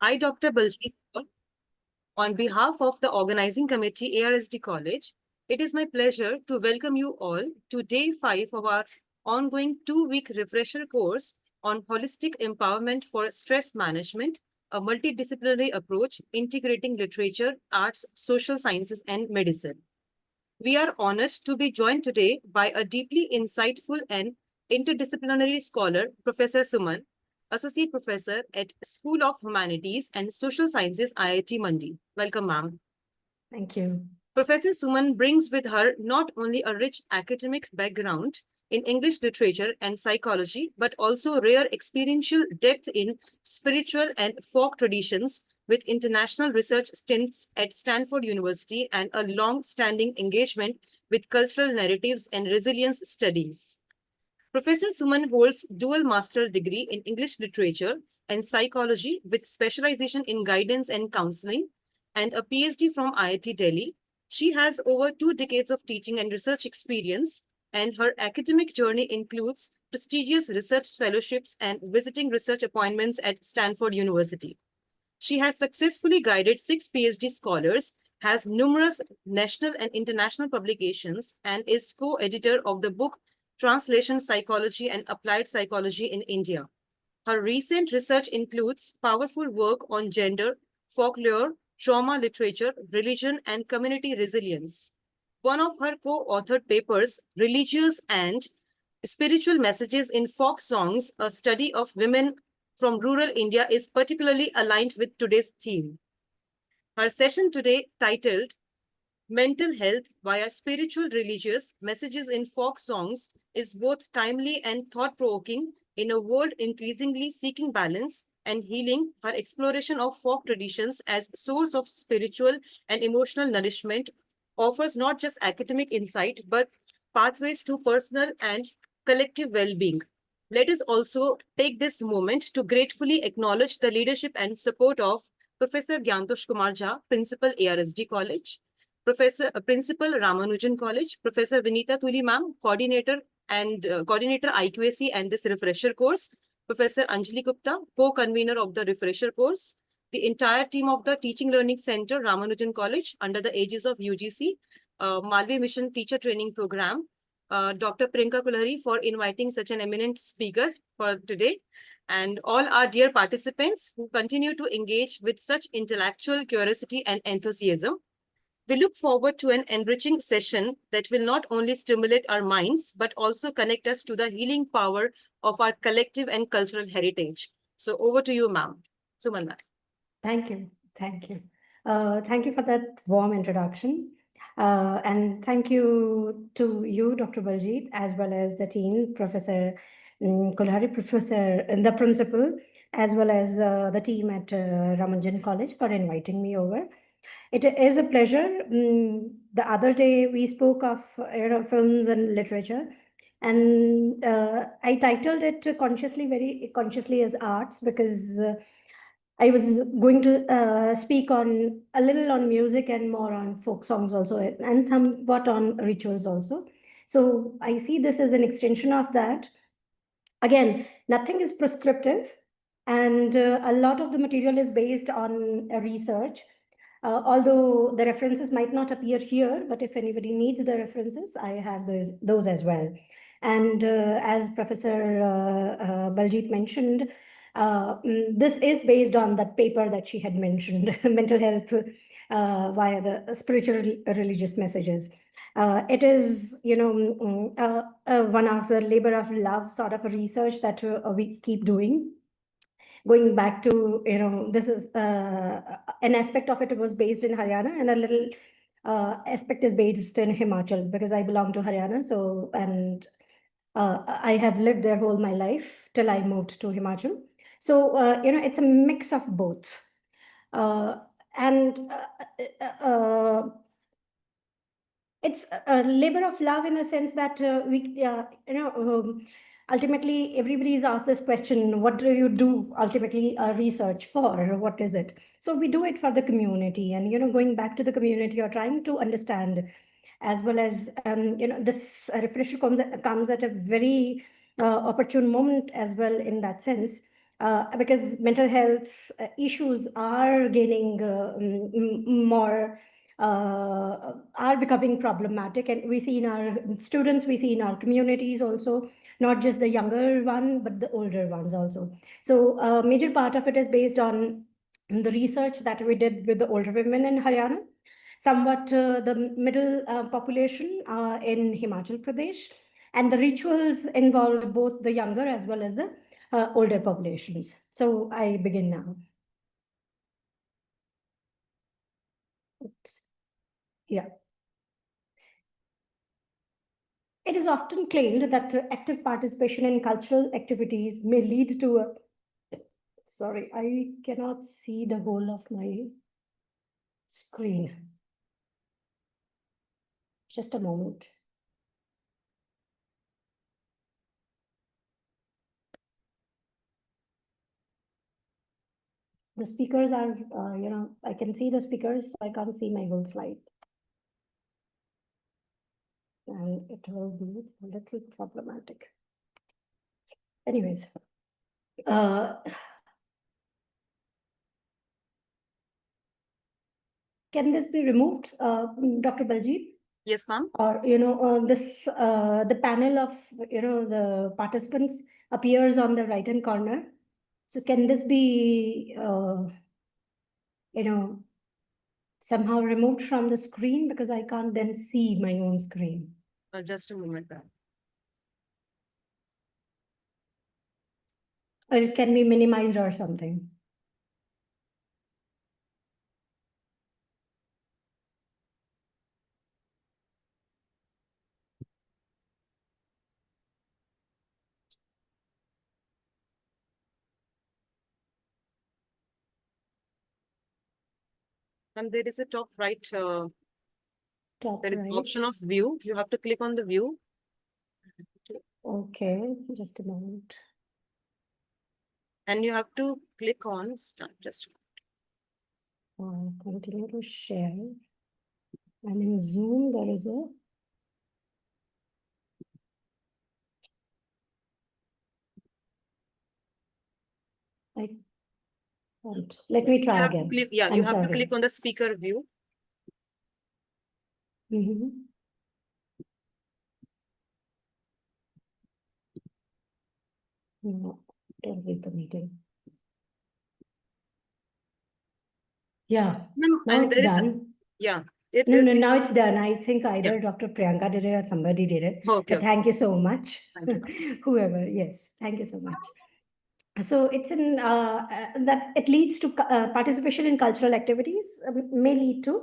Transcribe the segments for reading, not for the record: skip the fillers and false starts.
I, Dr. Baljeet, on behalf of the organizing committee ARSD College, it is my pleasure to welcome you all to day 5 of our ongoing 2-week refresher course on holistic empowerment for stress management, a multidisciplinary approach integrating literature, arts, social sciences, and medicine. We are honored to be joined today by a deeply insightful and interdisciplinary scholar, Professor Suman, Associate Professor at School of Humanities and Social Sciences, IIT Mandi. Welcome, ma'am. Thank you. Professor Suman brings with her not only a rich academic background in English literature and psychology, but also rare experiential depth in spiritual and folk traditions with international research stints at Stanford University and a long-standing engagement with cultural narratives and resilience studies. Professor Suman holds dual master's degree in English literature and psychology with specialization in guidance and counseling and a PhD from IIT Delhi. She has over 2 decades of teaching and research experience, and her academic journey includes prestigious research fellowships and visiting research appointments at Stanford University. She has successfully guided 6 PhD scholars, has numerous national and international publications, and is co-editor of the book Translation Psychology and Applied Psychology in India. Her recent research includes powerful work on gender, folklore, trauma literature, religion, and community resilience. One of her co-authored papers, Religious and Spiritual Messages in Folk Songs, a study of women from rural India, is particularly aligned with today's theme. Her session today, titled Mental Health via Spiritual Religious Messages in Folk Songs, is both timely and thought-provoking in a world increasingly seeking balance and healing. Her exploration of folk traditions as source of spiritual and emotional nourishment offers not just academic insight, but pathways to personal and collective well-being. Let us also take this moment to gratefully acknowledge the leadership and support of Professor Gyantosh Kumar Jha, Principal ARSD College, Principal Ramanujan College, Professor Vinita Tuli ma'am, Coordinator IQAC and this refresher course, Professor Anjali Gupta, co-convener of the refresher course, the entire team of the Teaching Learning Center, Ramanujan College, under the aegis of UGC, Malaviya Mission Teacher Training Program, Dr. Priyanka Kulhari for inviting such an eminent speaker for today, and all our dear participants who continue to engage with such intellectual curiosity and enthusiasm. We look forward to an enriching session that will not only stimulate our minds, but also connect us to the healing power of our collective and cultural heritage. So over to you, ma'am. Suman ma'am. Thank you. Thank you. Thank you for that warm introduction. And thank you to you, Dr. Baljeet, as well as the team, Professor Kulhari, Professor, and the principal, as well as the team at Ramanujan College for inviting me over. It is a pleasure. The other day we spoke of films and literature, and I titled it very consciously as arts because I was going to speak on a little on music and more on folk songs also, and somewhat on rituals also. So I see this as an extension of that. Again, nothing is prescriptive, and a lot of the material is based on research. Although the references might not appear here, but if anybody needs the references, I have those as well. And as Professor Baljeet mentioned, this is based on that paper that she had mentioned, mental health via the spiritual religious messages. It is, one of the labor of love sort of a research that we keep doing. Going back to, this is an aspect of it was based in Haryana, and a little aspect is based in Himachal because I belong to Haryana. So, and I have lived there whole my life till I moved to Himachal. So, it's a mix of both. And it's a labor of love in a sense that ultimately everybody is asked this question, what do you do ultimately research for, or what is it? So we do it for the community, and going back to the community or trying to understand, as well as this refresher comes at a very opportune moment as well, in that sense because mental health issues are gaining more, are becoming problematic. And we see in our students, we see in our communities also, not just the younger one, but the older ones also. So a major part of it is based on the research that we did with the older women in Haryana, somewhat the middle population in Himachal Pradesh, and the rituals involved both the younger as well as the older populations. So I begin now. Oops. Yeah. It is often claimed that active participation in cultural activities may lead to a... Sorry, I cannot see the whole of my screen. Just a moment. The speakers are, I can see the speakers, so I can't see my whole slide. And it will be a little problematic. Anyways, can this be removed, Dr. Baljeet? Yes, ma'am. Or, the panel of, the participants appears on the right-hand corner. So can this be, somehow removed from the screen, because I can't then see my own screen. Just a moment, ma'am. Or it can be minimized or something. And there is a top right, Top there is right. option of view. You have to click on the view. Okay, just a moment. And you have to click on start. Just Continue to share. And in Zoom, there is a... I can't. Let me try again. click, yeah, you have to click on the speaker view. No, don't read the meeting. Yeah, now it's done. Yeah. No, now it's done. I think either Dr. Priyanka did it or somebody did it. Okay. But thank you so much. Thank you. Whoever, yes, thank you so much. So it's in that it leads to participation in cultural activities may lead to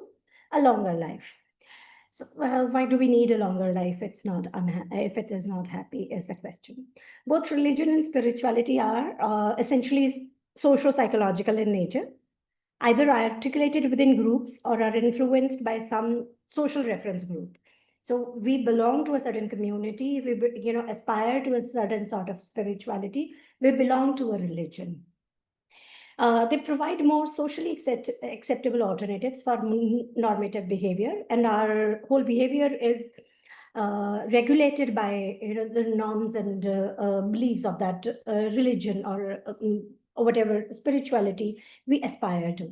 a longer life. So why do we need a longer life? It's not if it is not happy is the question. Both religion and spirituality are essentially socio-psychological in nature, either are articulated within groups or are influenced by some social reference group. So we belong to a certain community, we aspire to a certain sort of spirituality, we belong to a religion. They provide more socially acceptable alternatives for normative behavior, and our whole behavior is regulated by the norms and beliefs of that religion or whatever spirituality we aspire to.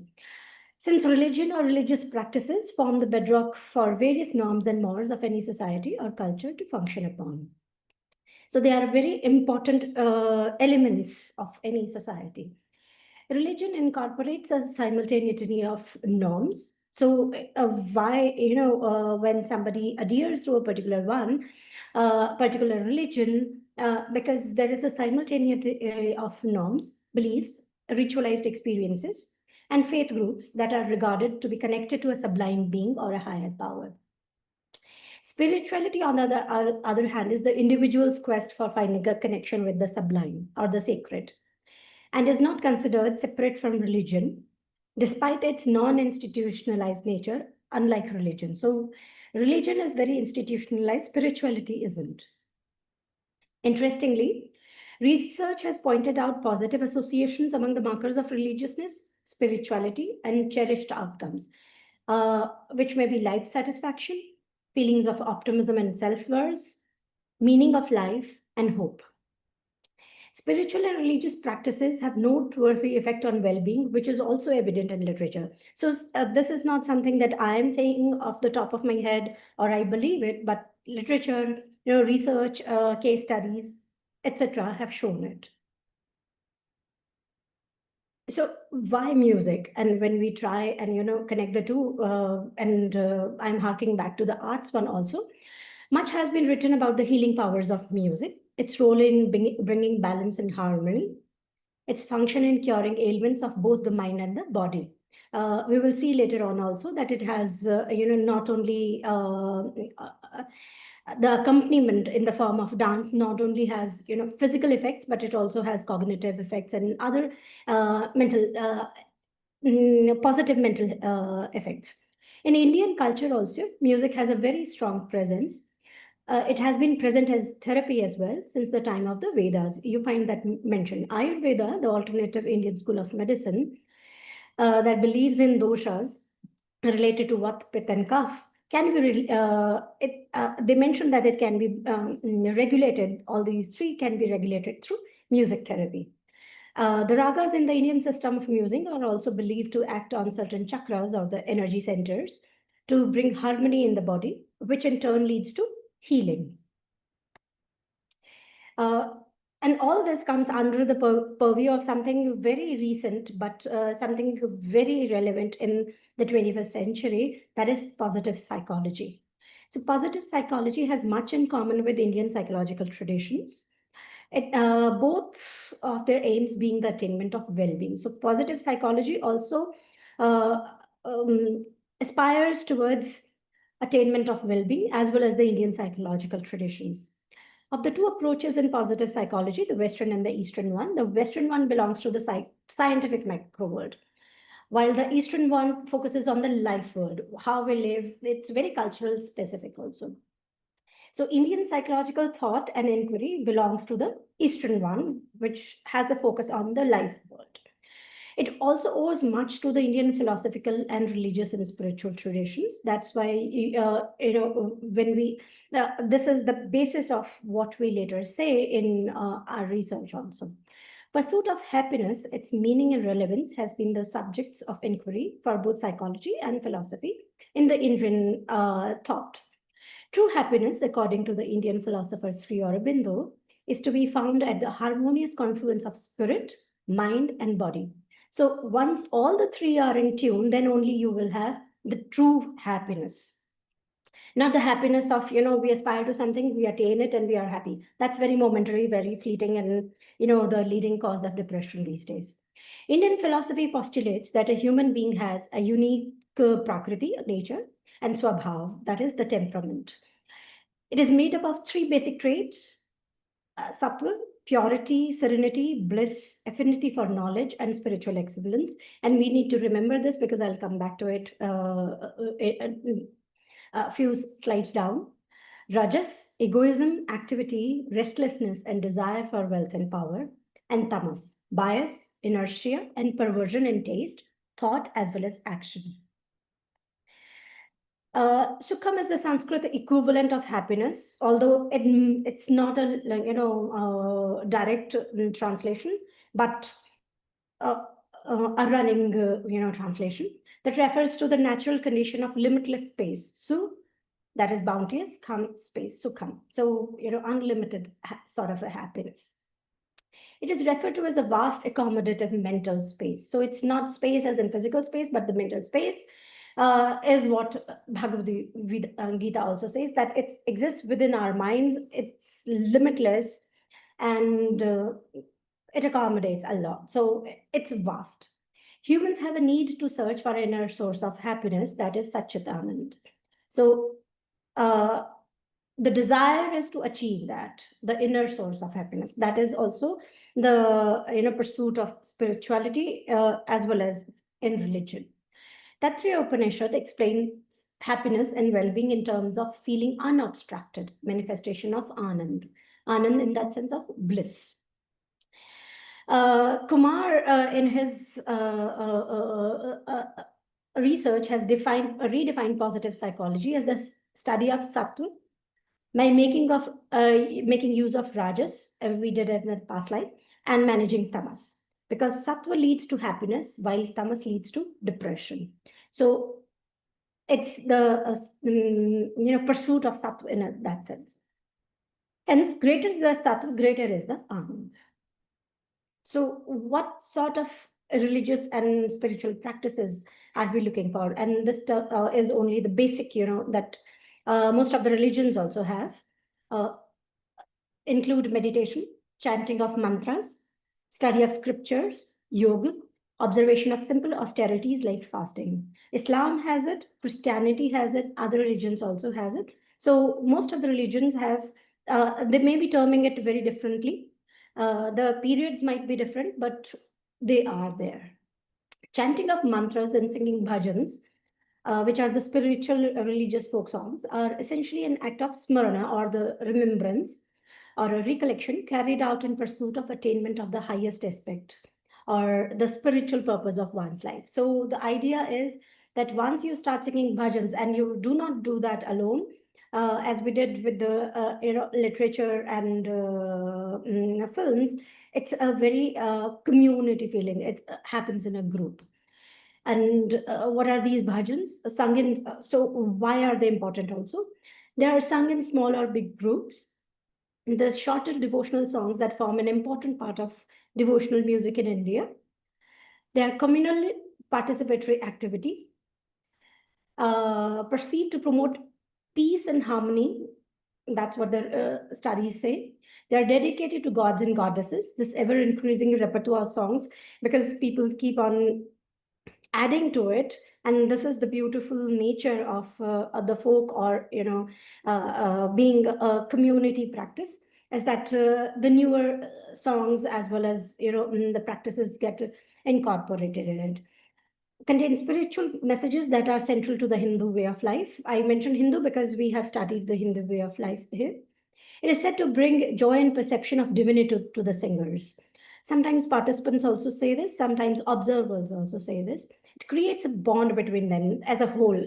Since religion or religious practices form the bedrock for various norms and mores of any society or culture to function upon. So they are very important elements of any society. Religion incorporates a simultaneity of norms. So why, when somebody adheres to a particular religion, because there is a simultaneity of norms, beliefs, ritualized experiences, and faith groups that are regarded to be connected to a sublime being or a higher power. Spirituality, on the other hand, is the individual's quest for finding a connection with the sublime or the sacred, and is not considered separate from religion, despite its non-institutionalized nature, unlike religion. So religion is very institutionalized, spirituality isn't. Interestingly, research has pointed out positive associations among the markers of religiousness, spirituality, and cherished outcomes, which may be life satisfaction, feelings of optimism and self-worth, meaning of life, and hope. Spiritual and religious practices have noteworthy effect on well-being, which is also evident in literature. So this is not something that I am saying off the top of my head or I believe it, but literature, research, case studies, etc., have shown it. So why music? And when we try and connect the two, I'm harking back to the arts one also. Much has been written about the healing powers of music, its role in bringing balance and harmony, its function in curing ailments of both the mind and the body. We will see later on also that it has, not only the accompaniment in the form of dance not only has, physical effects, but it also has cognitive effects and other mental, positive mental effects. In Indian culture also, music has a very strong presence. It has been present as therapy as well since the time of the Vedas. You find that mentioned. Ayurveda, the alternative Indian school of medicine, that believes in doshas related to Vat, Pitta, and Kapha, can be they mentioned that it can be regulated. All these three can be regulated through music therapy. The ragas in the Indian system of music are also believed to act on certain chakras or the energy centers to bring harmony in the body, which in turn leads to healing. And all this comes under the purview of something very recent, but something very relevant in the 21st century, that is positive psychology. So positive psychology has much in common with Indian psychological traditions. Both of their aims being the attainment of well-being. So positive psychology also uh, um, aspires towards attainment of well-being as well as the Indian psychological traditions. Of the two approaches in positive psychology, the Western and the Eastern one, the Western one belongs to the scientific macro world, while the Eastern one focuses on the life world, how we live. It's very cultural specific also. So Indian psychological thought and inquiry belongs to the Eastern one, which has a focus on the life world. It also owes much to the Indian philosophical and religious and spiritual traditions. That's why, when we, this is the basis of what we later say in our research also. Pursuit of happiness, its meaning and relevance has been the subjects of inquiry for both psychology and philosophy in the Indian thought. True happiness, according to the Indian philosopher Sri Aurobindo, is to be found at the harmonious confluence of spirit, mind, and body. So once all the three are in tune, then only you will have the true happiness. Not the happiness of, we aspire to something, we attain it, and we are happy. That's very momentary, very fleeting, and, the leading cause of depression these days. Indian philosophy postulates that a human being has a unique prakriti, nature, and swabhav, that is the temperament. It is made up of three basic traits: subtle, purity, serenity, bliss, affinity for knowledge, and spiritual excellence. And we need to remember this because I'll come back to it a few slides down. Rajas, egoism, activity, restlessness, and desire for wealth and power. And tamas, bias, inertia, and perversion in taste, thought, as well as action. Sukham is the Sanskrit equivalent of happiness, although it's not a direct translation, but a running translation that refers to the natural condition of limitless space. Su, that is bounteous, kham, space, sukham. So unlimited sort of a happiness. It is referred to as a vast accommodative mental space. So it's not space as in physical space, but the mental space is what Bhagavad Gita also says, that it exists within our minds. It's limitless and it accommodates a lot. So it's vast. Humans have a need to search for an inner source of happiness, that is Satchitanand. So the desire is to achieve that, the inner source of happiness. That is also the pursuit of spirituality as well as in religion. Taittiriya Upanishad explains happiness and well-being in terms of feeling unobstructed, manifestation of Anand. Anand in that sense of bliss. Kumar, in his research, has redefined positive psychology as the study of sattva by making use of rajas. We did it in the past slide. and managing tamas, because sattva leads to happiness while tamas leads to depression. So it's the pursuit of sattva in that sense. Hence, greater is the sattva, greater is the anand. So, what sort of religious and spiritual practices are we looking for? And this is only the basic, that most of the religions also have. Include meditation, chanting of mantras, study of scriptures, yoga, observation of simple austerities like fasting. Islam has it, Christianity has it, other religions also has it. So most of the religions have, they may be terming it very differently. The periods might be different, but they are there. Chanting of mantras and singing bhajans, which are the spiritual religious folk songs, are essentially an act of smarana, or the remembrance or a recollection carried out in pursuit of attainment of the highest aspect or the spiritual purpose of one's life. So the idea is that once you start singing bhajans, and you do not do that alone, as we did with the literature and films, it's a very community feeling. It happens in a group. And what are these bhajans? Sung in, so why are they important also? They are sung in small or big groups. The shorter devotional songs that form an important part of devotional music in India. They are communal participatory activity, perceived to promote peace and harmony. That's what the studies say. They are dedicated to gods and goddesses, this ever increasing repertoire of songs, because people keep on adding to it. And this is the beautiful nature of the folk, or being a community practice, is that the newer songs, as well as the practices, get incorporated in it. Contain spiritual messages that are central to the Hindu way of life. I mentioned Hindu because we have studied the Hindu way of life here. It is said to bring joy and perception of divinity to the singers. Sometimes participants also say this, sometimes observers also say this. It creates a bond between them as a whole,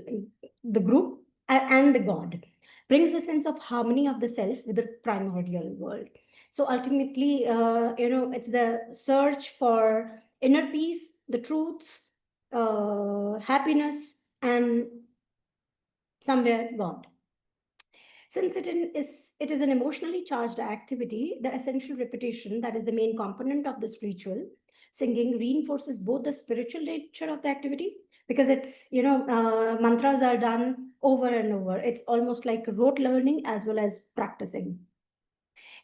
the group and the God. Brings a sense of harmony of the self with the primordial world. So ultimately, it's the search for inner peace, the truth, happiness, and somewhere God. Since it is an emotionally charged activity, the essential repetition, that is the main component of this ritual, singing, reinforces both the spiritual nature of the activity, because it's, mantras are done over and over. It's almost like rote learning as well as practicing.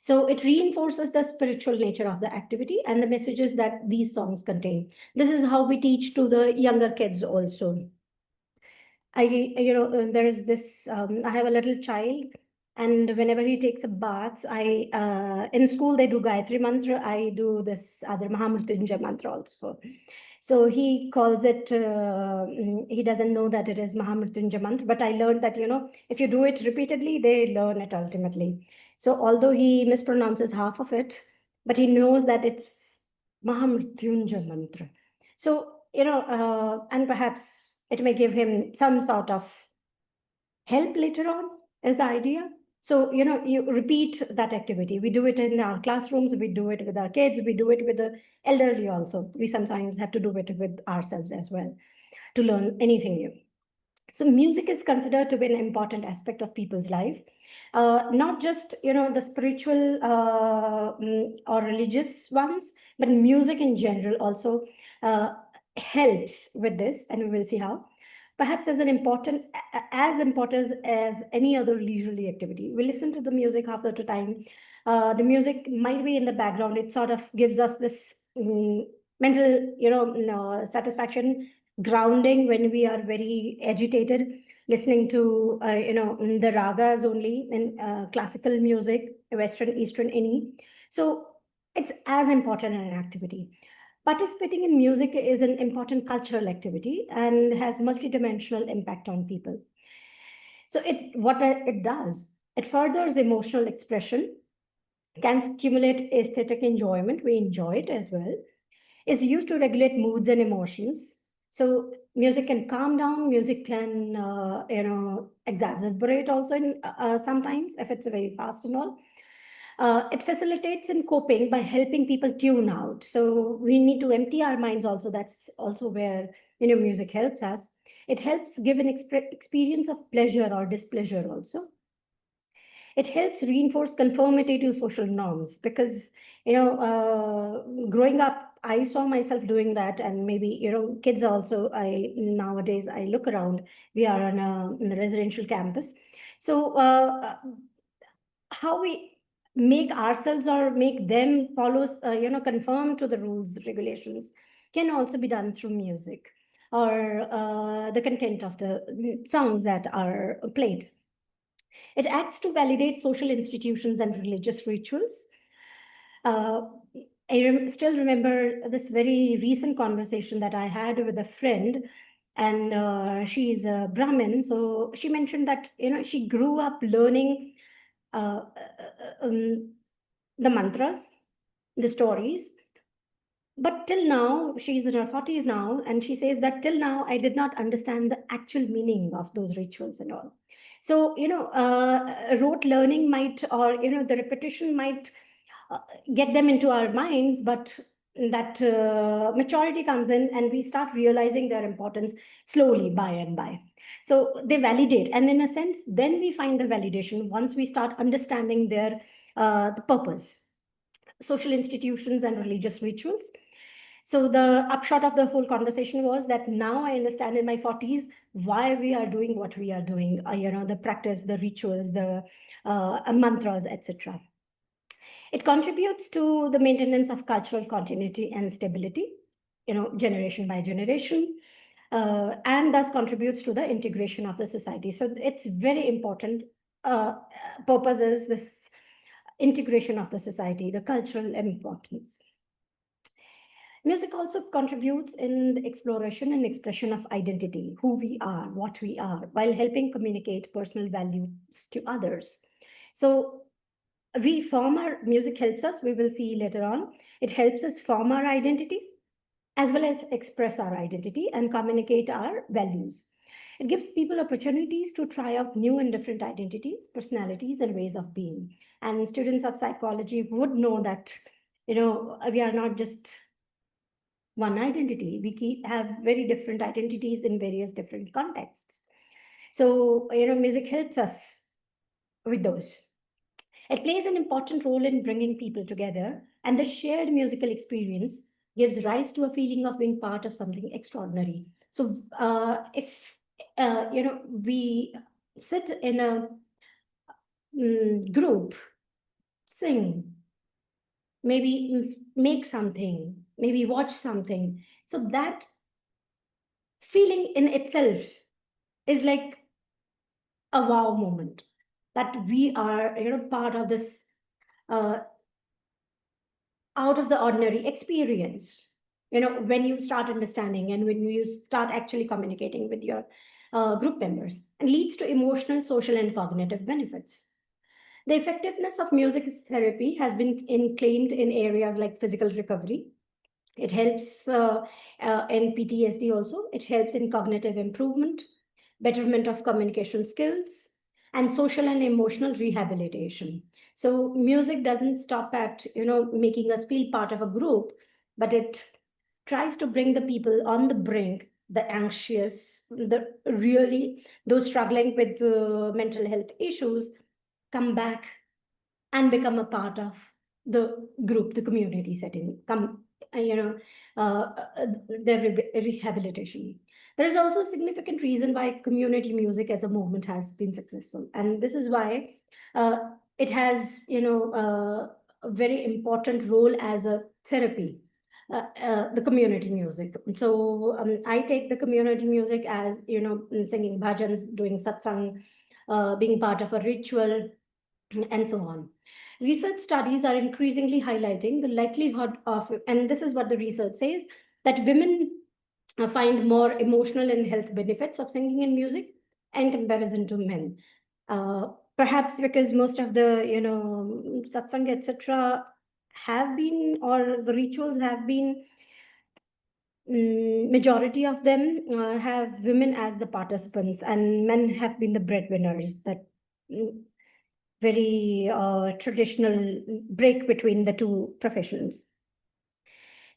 So it reinforces the spiritual nature of the activity and the messages that these songs contain. This is how we teach to the younger kids also. There is this, I have a little child, and whenever he takes a bath, in school they do Gayatri Mantra, I do this other Mahamrityunjaya Mantra also. So he calls it, he doesn't know that it is Mahamrityunjaya Mantra, but I learned that, if you do it repeatedly, they learn it ultimately. So although he mispronounces half of it, but he knows that it's Mahamrityunjaya Mantra. So, and perhaps it may give him some sort of help later on, is the idea. So, you repeat that activity. We do it in our classrooms, we do it with our kids, we do it with the elderly also. We sometimes have to do it with ourselves as well to learn anything new. So music is considered to be an important aspect of people's life, not just the spiritual or religious ones, but music in general also helps with this, and we will see how. Perhaps as important as any other leisurely activity. We listen to the music half the time. The music might be in the background. It sort of gives us this mental, satisfaction, grounding when we are very agitated, listening to the ragas only in classical music, Western, Eastern, any. So it's as important an activity. Participating in music is an important cultural activity and has multidimensional impact on people. So what it does, it furthers emotional expression, can stimulate aesthetic enjoyment, we enjoy it as well, is used to regulate moods and emotions. So music can calm down, music can exacerbate also in sometimes if it's very fast and all. It facilitates in coping by helping people tune out. So we need to empty our minds also. That's also where, music helps us. It helps give an experience of pleasure or displeasure also. It helps reinforce conformity to social norms because, growing up, I saw myself doing that, and maybe, kids also. Nowadays I look around. We are on a residential campus, so how we make ourselves or make them follow, conform to the rules, regulations, can also be done through music or the content of the songs that are played. It acts to validate social institutions and religious rituals. Uh, I still remember this very recent conversation that I had with a friend, and she is a Brahmin. So she mentioned that, she grew up learning uh, the mantras, the stories. But till now, she's in her 40s now, and she says that till now, I did not understand the actual meaning of those rituals and all. So, rote learning might, or, the repetition might uh, get them into our minds, but that maturity comes in and we start realizing their importance slowly by and by. So they validate. And in a sense, then we find the validation once we start understanding their the purpose, social institutions and religious rituals. So the upshot of the whole conversation was that now I understand in my 40s why we are doing what we are doing, the practice, the rituals, the mantras, etc. It contributes to the maintenance of cultural continuity and stability, generation by generation, and thus contributes to the integration of the society. So it's very important. Purpose is this integration of the society, the cultural importance. Music also contributes in the exploration and expression of identity, who we are, what we are, while helping communicate personal values to others. So we form our music helps us, we will see later on. It helps us form our identity as well as express our identity and communicate our values. It gives people opportunities to try out new and different identities, personalities, and ways of being. And students of psychology would know that, we are not just one identity. We have very different identities in various different contexts. So, music helps us with those. It plays an important role in bringing people together, and the shared musical experience gives rise to a feeling of being part of something extraordinary. So, if we sit in a group, sing, maybe make something, maybe watch something, so that feeling in itself is like a wow moment, that we are, part of this uh, out of the ordinary experience, when you start understanding and when you start actually communicating with your group members, and leads to emotional, social, and cognitive benefits. The effectiveness of music therapy has been claimed in areas like physical recovery. It helps in PTSD also. It helps in cognitive improvement, betterment of communication skills, and social and emotional rehabilitation. So music doesn't stop at, making us feel part of a group, but it tries to bring the people on the brink, the anxious, the really those struggling with mental health issues, come back and become a part of the group, the community setting, come, their rehabilitation. There is also a significant reason why community music as a movement has been successful, and this is why uh, it has, a very important role as a therapy. The community music. So I take the community music as, singing bhajans, doing satsang, being part of a ritual, and so on. Research studies are increasingly highlighting the likelihood of, and this is what the research says, that women find more emotional and health benefits of singing and music in comparison to men. Perhaps because most of the, satsang, etc., have been, or the rituals have been, majority of them have women as the participants, and men have been the breadwinners. That very traditional break between the two professions.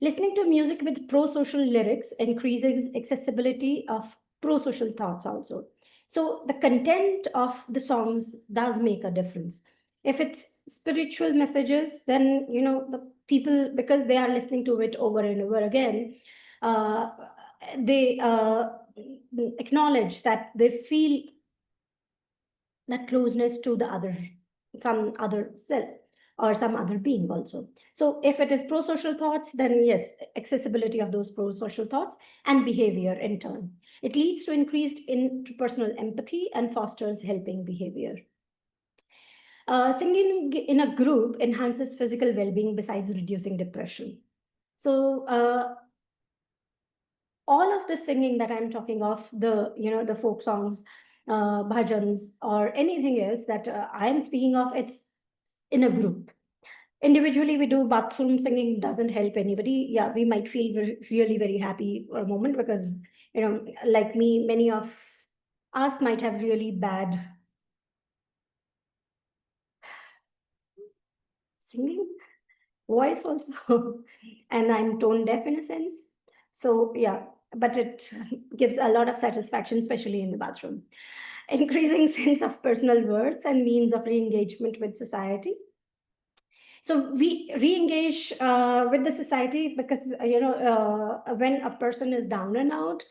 Listening to music with pro-social lyrics increases accessibility of pro-social thoughts also. So the content of the songs does make a difference. If it's spiritual messages, then the people, because they are listening to it over and over again, uh, they acknowledge that they feel that closeness to the other, some other self or some other being also. So if it is pro-social thoughts, then yes, accessibility of those pro-social thoughts and behavior in turn. It leads to increased interpersonal empathy and fosters helping behavior. Singing in a group enhances physical well-being besides reducing depression. So all of the singing that I'm talking of, the folk songs, bhajans, or anything else that I'm speaking of, it's in a group. Individually, we do bathroom singing, doesn't help anybody. Yeah, we might feel really very happy for a moment because, like me, many of us might have really bad singing voice also, and I'm tone deaf in a sense. So yeah, but it gives a lot of satisfaction, especially in the bathroom. Increasing sense of personal worth and means of re-engagement with society. So we re-engage with the society because when a person is down and out,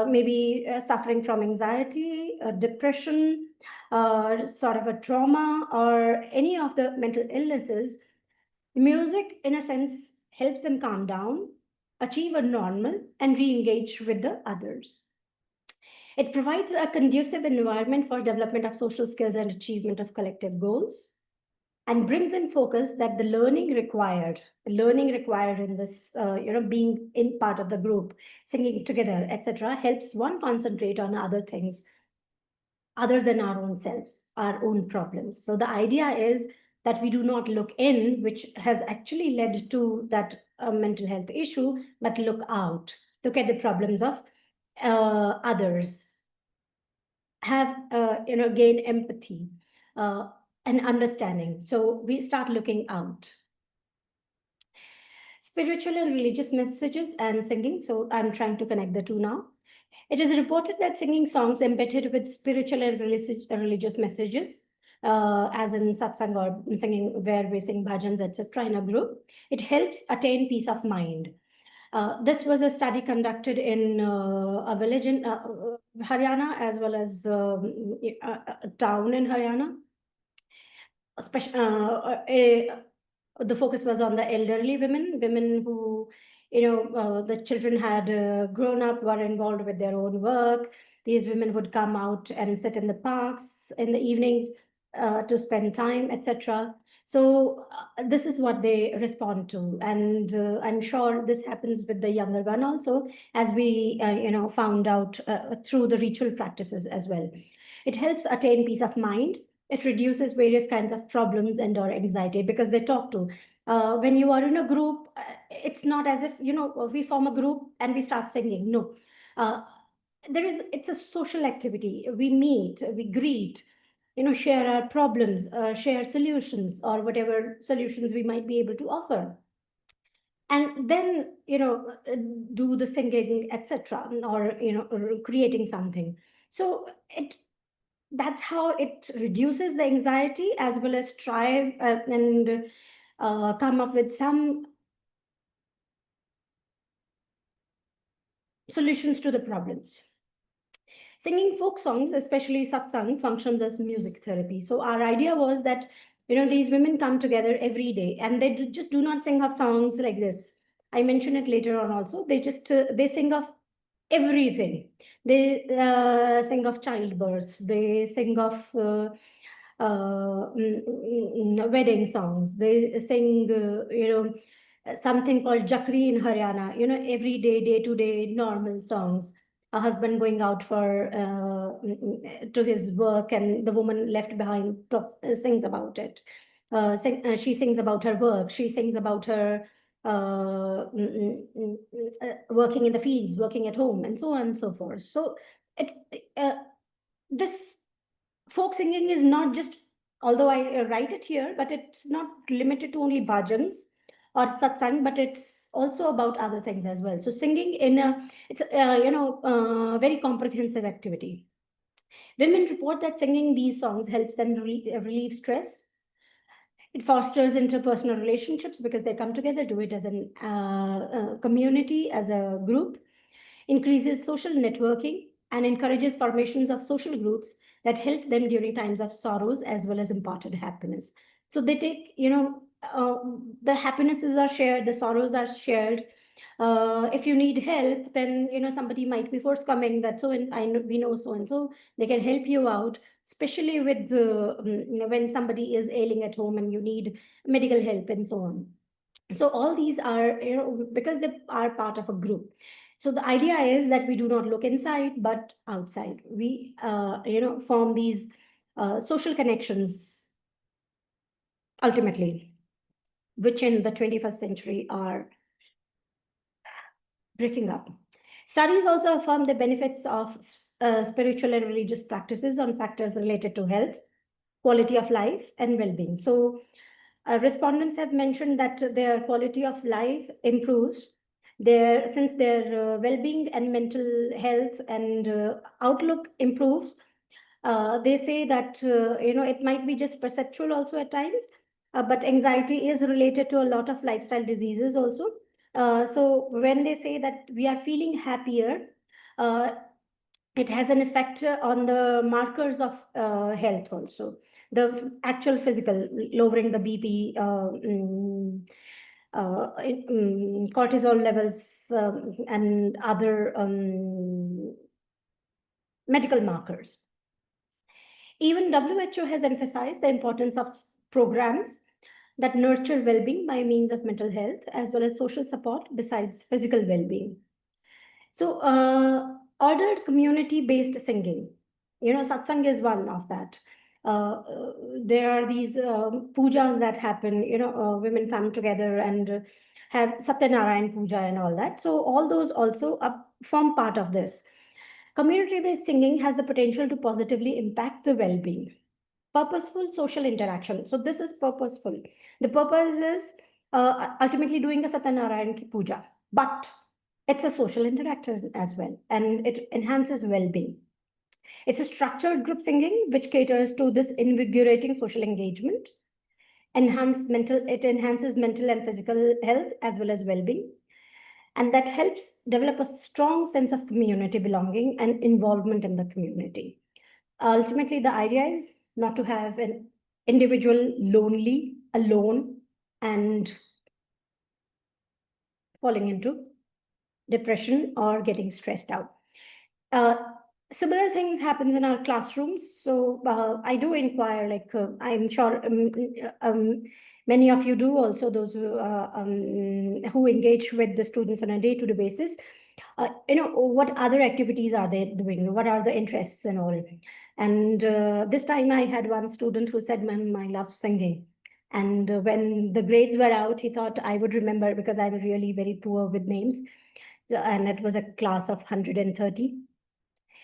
maybe suffering from anxiety, depression, sort of a trauma, or any of the mental illnesses, music, in a sense, helps them calm down, achieve a normal, and re-engage with the others. It provides a conducive environment for development of social skills and achievement of collective goals, and brings in focus that the learning required in this, being in part of the group, singing together, etc., helps one concentrate on other things other than our own selves, our own problems. So the idea is that we do not look in, which has actually led to that mental health issue, but look out, look at the problems of others, have gain empathy and understanding. So we start looking out. Spiritual and religious messages and singing. So I'm trying to connect the two now. It is reported that singing songs embedded with spiritual and religious messages, as in satsang or singing where we sing bhajans, etc., in a group, it helps attain peace of mind. This was a study conducted in a village in Haryana, as well as a town in Haryana. The focus was on the elderly women who, the children had grown up, were involved with their own work. These women would come out and sit in the parks in the evenings to spend time, etc. So this is what they respond to, and I'm sure this happens with the younger one also, as we found out through the ritual practices as well. It helps attain peace of mind. It reduces various kinds of problems and or anxiety because they talk to. When you are in a group, it's not as if we form a group and we start singing. No, it's a social activity. We meet, we greet, share our problems, share solutions, or whatever solutions we might be able to offer, and then do the singing, etc., or creating something. So that's how it reduces the anxiety, as well as try and come up with some solutions to the problems. Singing folk songs, especially satsang, functions as music therapy. So our idea was that these women come together every day, and they just do not sing of songs like this. I mention it later on also. They just they sing of everything. They sing of childbirth. They sing of wedding songs. They sing, something called Jakri in Haryana. Everyday, day-to-day, normal songs. A husband going out for to his work, and the woman left behind sings about it. She sings about her work. She sings about her working in the fields, working at home, and so on and so forth. So this folk singing is not just although I write it here, but it's not limited to only bhajans or satsang, but it's also about other things as well. So singing it's very comprehensive activity. Women report that singing these songs helps them relieve stress. It fosters interpersonal relationships because they come together, do it as a community, as a group, increases social networking, and encourages formations of social groups that help them during times of sorrows as well as important happiness. So they take, the happinesses are shared, the sorrows are shared. If you need help, then somebody might be forthcoming that so and I know, we know so and so, they can help you out, especially with when somebody is ailing at home and you need medical help and so on. So all these are because they are part of a group. So the idea is that we do not look inside but outside. We form these social connections ultimately, which in the 21st century are breaking up. Studies also affirm the benefits of spiritual and religious practices on factors related to health, quality of life, and well-being. So respondents have mentioned that their quality of life improves since their well-being and mental health and outlook improves. They say that it might be just perceptual also at times, but anxiety is related to a lot of lifestyle diseases also. So when they say that we are feeling happier, uh, it has an effect on the markers of health also, the actual physical, lowering the bp, cortisol levels, and other medical markers. Even WHO has emphasized the importance of programs that nurture well-being by means of mental health as well as social support besides physical well-being. So, ordered community-based singing, satsang is one of that. There are these pujas that happen, women come together and have Satyanarayan puja and all that. So all those also form part of this. Community-based singing has the potential to positively impact the well-being. Purposeful social interaction. So this is purposeful. The purpose is ultimately doing a Satyanarayan puja, but it's a social interaction as well, and it enhances well-being. It's a structured group singing which caters to this invigorating social engagement. It enhances mental and physical health as well as well-being, and that helps develop a strong sense of community belonging and involvement in the community. Ultimately, the idea is not to have an individual lonely, alone, and falling into depression or getting stressed out. Similar things happens in our classrooms. So I do inquire, like I'm sure many of you do also, those who engage with the students on a day-to-day basis. What other activities are they doing? What are the interests and all? And this time I had one student who said, "Ma'am, I love singing." And when the grades were out, he thought I would remember because I'm really very poor with names. And it was a class of 130.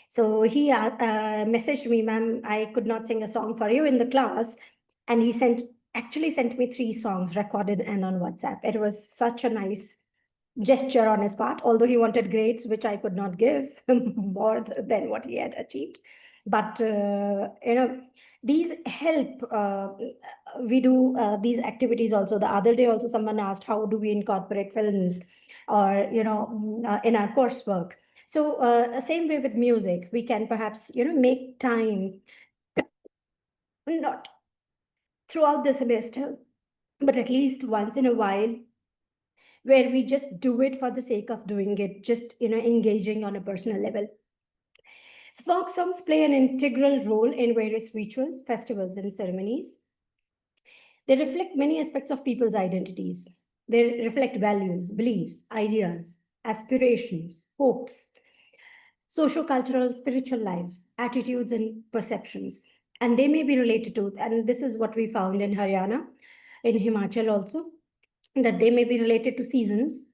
So he messaged me, "Ma'am, I could not sing a song for you in the class." And he actually sent me 3 songs recorded and on WhatsApp. It was such a nice gesture on his part, although he wanted grades, which I could not give more than what he had achieved. But, these help. We do these activities also. The other day also someone asked, how do we incorporate films or, in our coursework? So same way with music, we can perhaps, make time, not throughout the semester, but at least once in a while, where we just do it for the sake of doing it, just, engaging on a personal level. So folk songs play an integral role in various rituals, festivals, and ceremonies. They reflect many aspects of people's identities. They reflect values, beliefs, ideas, aspirations, hopes, socio-cultural, spiritual lives, attitudes, and perceptions. And they may be related to, and this is what we found in Haryana, in Himachal also, that they may be related to seasons,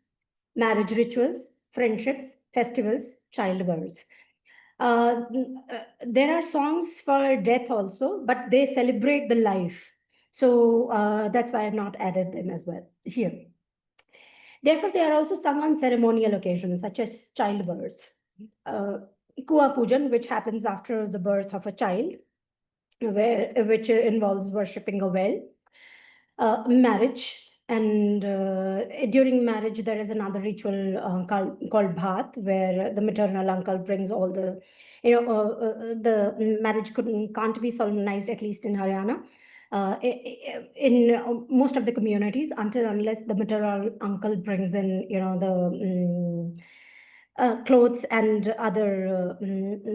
marriage rituals, friendships, festivals, childbirth. There are songs for death also, but they celebrate the life. So that's why I've not added them as well here. Therefore, they are also sung on ceremonial occasions such as childbirth, uh, Kua Pujan, which happens after the birth of a child, which involves worshipping a well, marriage, and during marriage there is another ritual called bhat, where the maternal uncle brings all the, the marriage can't be solemnized, at least in Haryana. In most of the communities, until unless the maternal uncle brings in, clothes and other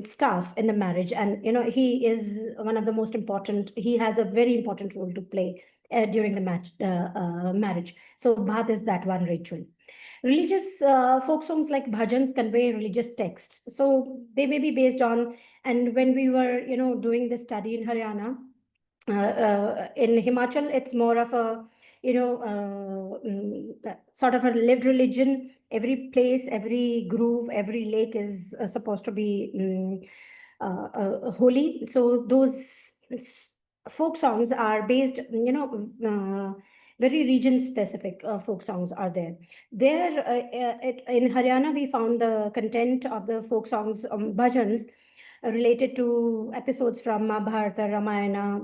stuff in the marriage, and he is one of the most important. He has a very important role to play during the marriage. So bhat is that one ritual. Religious folk songs like bhajans convey religious texts, so they may be based on. And when we were doing the study in Haryana, in Himachal, it's more of a sort of a lived religion. Every place, every groove, every lake is supposed to be holy. So those folk songs are based, very region specific folk songs are there. There in Haryana, we found the content of the folk songs, bhajans, related to episodes from Mahabharata, Ramayana,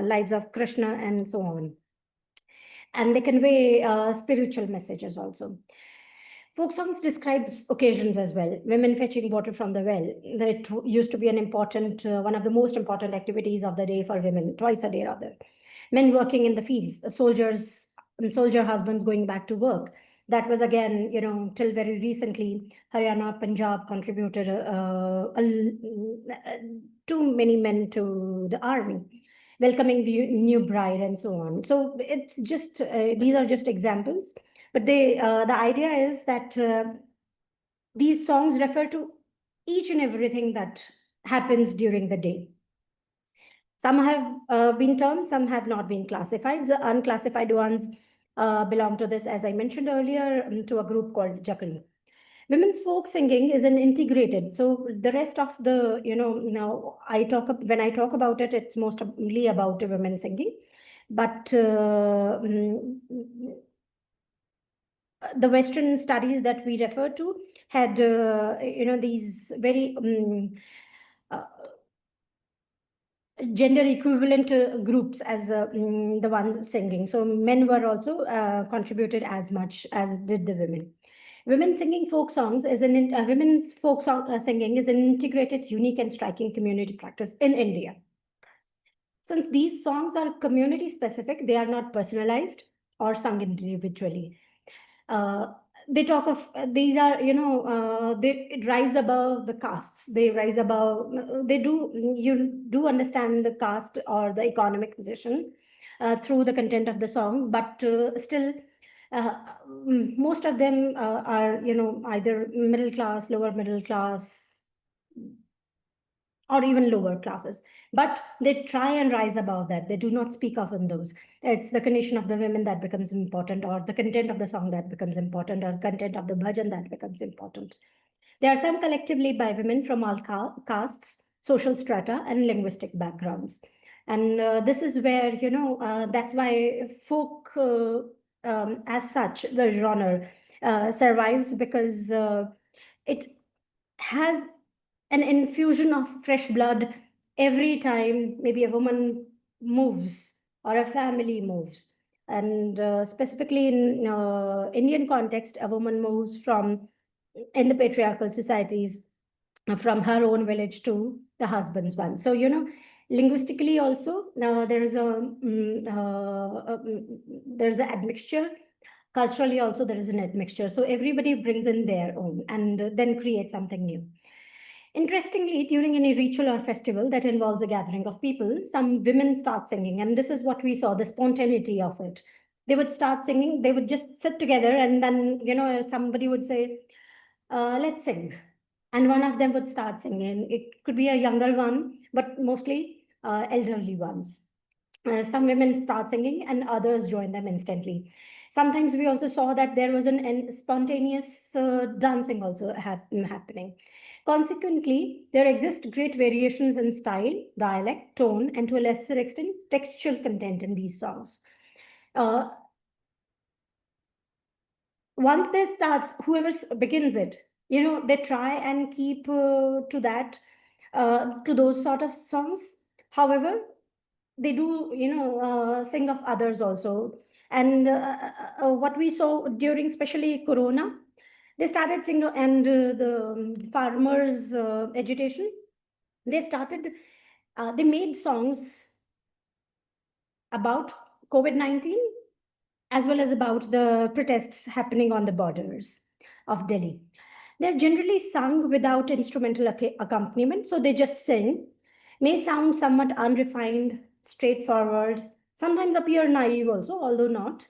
lives of Krishna, and so on. And they convey spiritual messages also. Folk songs describe occasions as well. Women fetching water from the well. That used to be an important, one of the most important activities of the day for women, twice a day rather. Men working in the fields, soldier husbands going back to work. That was again, till very recently, Haryana, Punjab contributed too many men to the army, welcoming the new bride, and so on. So it's just these are just examples, but the idea is that these songs refer to each and everything that happens during the day. Some have been termed, some have not been classified. The unclassified ones belong to this, as I mentioned earlier, to a group called Jakri. Women's folk singing is an integrated. So the rest of the, now when I talk about it, it's mostly about women singing. But the Western studies that we refer to had, these very gender equivalent groups as the ones singing. So men were also contributed as much as did the women. Women's folk song singing is an integrated, unique, and striking community practice in India. Since these songs are community specific, they are not personalized or sung individually. They talk of these are, they rise above the castes. They rise above. You do understand the caste or the economic position through the content of the song, but still. Most of them are, either middle class, lower middle class, or even lower classes, but they try and rise above that. They do not speak of in those. It's the condition of the women that becomes important, or the content of the song that becomes important, or content of the bhajan that becomes important. They are sung collectively by women from all castes, social strata, and linguistic backgrounds. And this is where, that's why folk, as such, the genre survives, because it has an infusion of fresh blood every time maybe a woman moves or a family moves. And specifically in Indian context, a woman moves from, in the patriarchal societies, from her own village to the husband's one. So, linguistically also, there's there's an admixture. Culturally also, there is an admixture. So everybody brings in their own and then creates something new. Interestingly, during any ritual or festival that involves a gathering of people, some women start singing, and this is what we saw, the spontaneity of it. They would start singing, they would just sit together, and then, somebody would say, let's sing. And one of them would start singing. It could be a younger one, but mostly elderly ones. Some women start singing and others join them instantly. Sometimes we also saw that there was an spontaneous dancing also happening. Consequently, there exist great variations in style, dialect, tone, and to a lesser extent, textual content in these songs. Once they starts, whoever begins it, they try and keep to that, to those sort of songs. However, they do, sing of others also. And what we saw during, especially Corona, they started singing, and the farmers' agitation, they started, they made songs about COVID-19, as well as about the protests happening on the borders of Delhi. They're generally sung without instrumental accompaniment, so they just sing, may sound somewhat unrefined, straightforward, sometimes appear naive also, although not,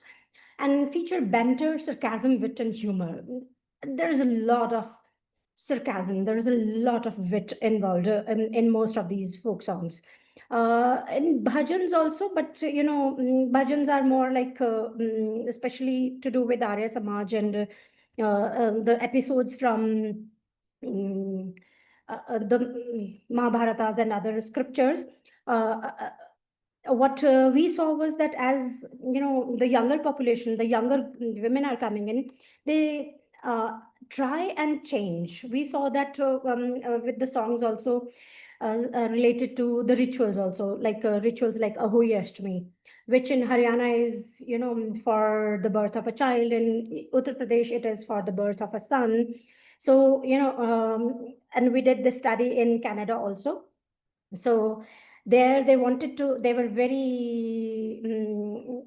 and feature banter, sarcasm, wit, and humor. There's a lot of sarcasm, there's a lot of wit involved in most of these folk songs. And bhajans also, but bhajans are more like, especially to do with Arya Samaj and the episodes from the Mahabharatas and other scriptures. What we saw was that, as the younger population, the younger women are coming in, they try and change. We saw that with the songs also, related to the rituals also, like rituals like Ahoy Ashtami, which in Haryana is, for the birth of a child. In Uttar Pradesh, it is for the birth of a son. So, and we did this study in Canada also. So there they were very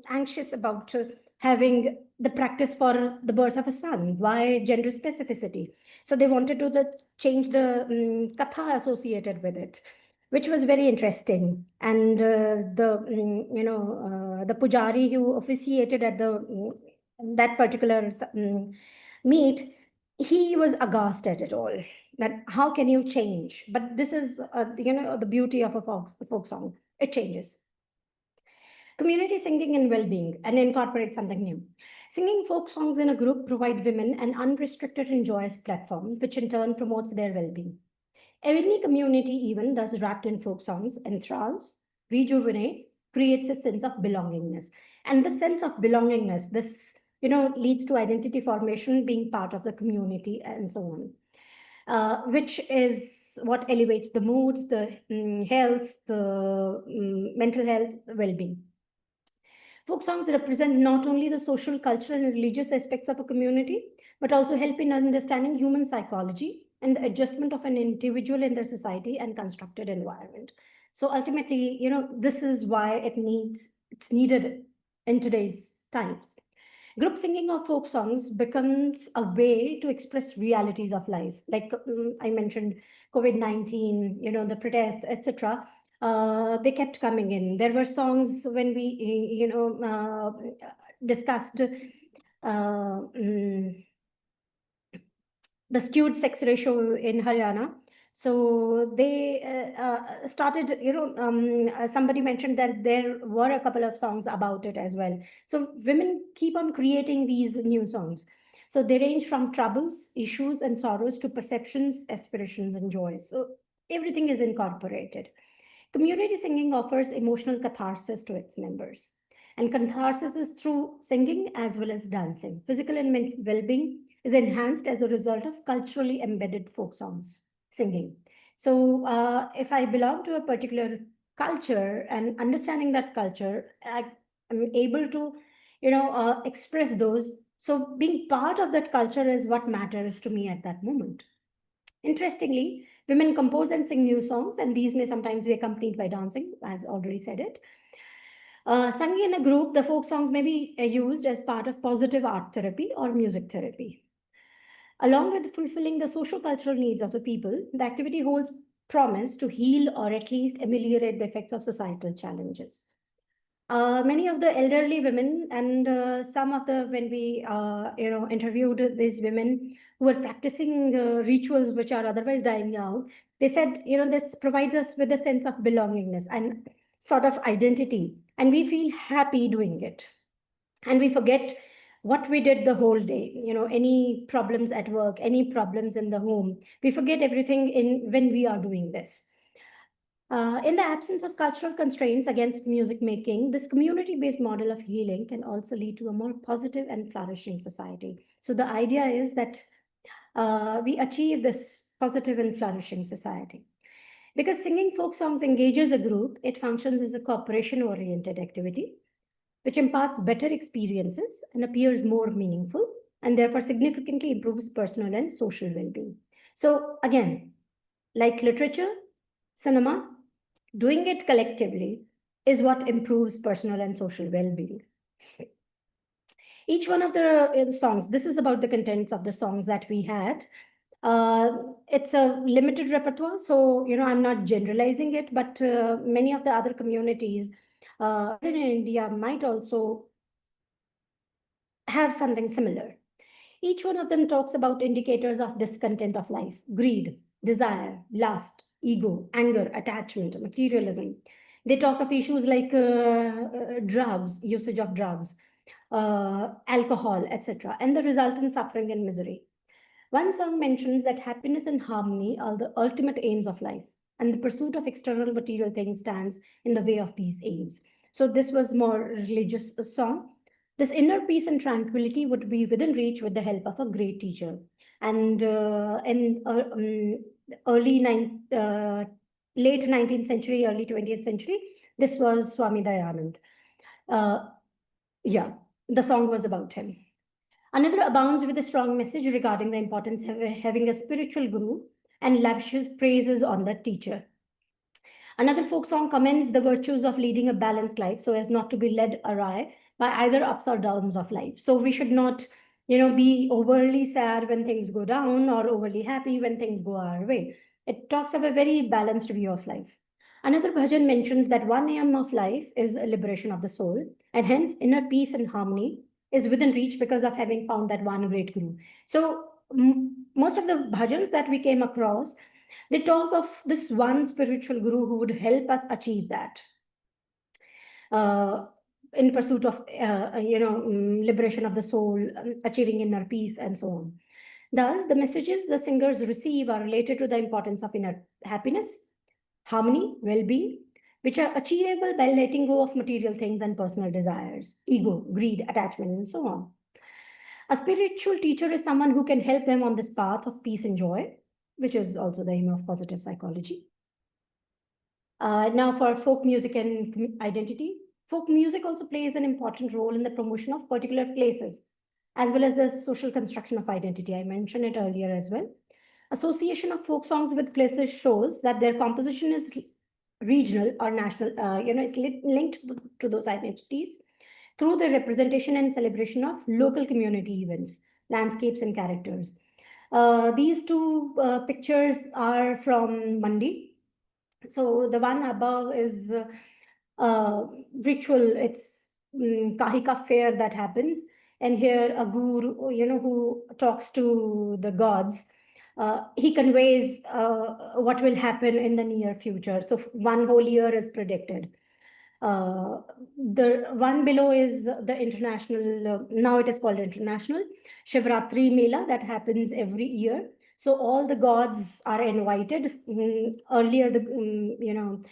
anxious about having the practice for the birth of a son. Why gender specificity? So they wanted to change the katha associated with it, which was very interesting. And the pujari who officiated at the that particular meet, he was aghast at it all, that how can you change? But this is the beauty of a folk song. It changes. Community singing and well-being, and incorporate something new. Singing folk songs in a group provide women an unrestricted and joyous platform, which in turn promotes their well-being. Any community, even thus wrapped in folk songs, enthralls, rejuvenates, creates a sense of belongingness. And the sense of belongingness, this leads to identity formation, being part of the community, and so on. Which is what elevates the mood, the health, the mental health, well-being. Folk songs represent not only the social, cultural, and religious aspects of a community, but also help in understanding human psychology and the adjustment of an individual in their society and constructed environment. So ultimately, this is why it's needed in today's times. Group singing of folk songs becomes a way to express realities of life. Like I mentioned, COVID-19, the protests, etc. They kept coming in. There were songs when we, discussed the skewed sex ratio in Haryana. So they started, somebody mentioned that there were a couple of songs about it as well. So women keep on creating these new songs. So they range from troubles, issues, and sorrows to perceptions, aspirations, and joys. So everything is incorporated. Community singing offers emotional catharsis to its members. And catharsis is through singing as well as dancing. Physical and mental well-being is enhanced as a result of culturally embedded folk songs, singing. So if I belong to a particular culture and understanding that culture, I am able to, express those. So being part of that culture is what matters to me at that moment. Interestingly, women compose and sing new songs, and these may sometimes be accompanied by dancing. I've already said it. Sung in a group, the folk songs may be used as part of positive art therapy or music therapy. Along with fulfilling the socio-cultural needs of the people, the activity holds promise to heal or at least ameliorate the effects of societal challenges. Many of the elderly women and some of the, when we interviewed these women who were practicing rituals which are otherwise dying out, they said, this provides us with a sense of belongingness and sort of identity, and we feel happy doing it, and we forget what we did the whole day, any problems at work, any problems in the home. We forget everything when we are doing this. In the absence of cultural constraints against music making, this community based model of healing can also lead to a more positive and flourishing society. So, the idea is that we achieve this positive and flourishing society. Because singing folk songs engages a group, it functions as a cooperation oriented activity, which imparts better experiences and appears more meaningful, and therefore significantly improves personal and social well being. So, again, like literature, cinema, doing it collectively is what improves personal and social well being. Each one of the songs, this is about the contents of the songs that we had. It's a limited repertoire, so I'm not generalizing it, but many of the other communities, even in India, might also have something similar. Each one of them talks about indicators of discontent of life: greed, desire, lust, ego, anger, attachment, materialism. They talk of issues like drugs, usage of drugs, alcohol, etc., and the resultant suffering and misery. One song mentions that happiness and harmony are the ultimate aims of life, and the pursuit of external material things stands in the way of these aims. So, this was more religious song. This inner peace and tranquility would be within reach with the help of a great teacher. And in early late 19th century, early 20th century, this was Swami Dayanand. Yeah, the song was about him. Another abounds with a strong message regarding the importance of having a spiritual guru and lavishes praises on that teacher. Another folk song commends the virtues of leading a balanced life so as not to be led awry by either ups or downs of life. So we should not, be overly sad when things go down or overly happy when things go our way. It talks of a very balanced view of life. Another bhajan mentions that one aim of life is a liberation of the soul, and hence inner peace and harmony is within reach because of having found that one great guru. So most of the bhajans that we came across, they talk of this one spiritual guru who would help us achieve that. In pursuit of liberation of the soul, achieving inner peace, and so on. Thus, the messages the singers receive are related to the importance of inner happiness, harmony, well-being, which are achievable by letting go of material things and personal desires, ego, greed, attachment, and so on. A spiritual teacher is someone who can help them on this path of peace and joy, which is also the aim of positive psychology. Now, for folk music and identity, folk music also plays an important role in the promotion of particular places, as well as the social construction of identity. I mentioned it earlier as well. Association of folk songs with places shows that their composition is regional or national, is linked to those identities through the representation and celebration of local community events, landscapes, and characters. These two pictures are from Mandi. So the one above is ritual. It's Kahika fair that happens, and here a guru, who talks to the gods. He conveys what will happen in the near future. So one whole year is predicted. The one below is the international, now it is called international Shivratri Mela that happens every year. So all the gods are invited. Earlier, the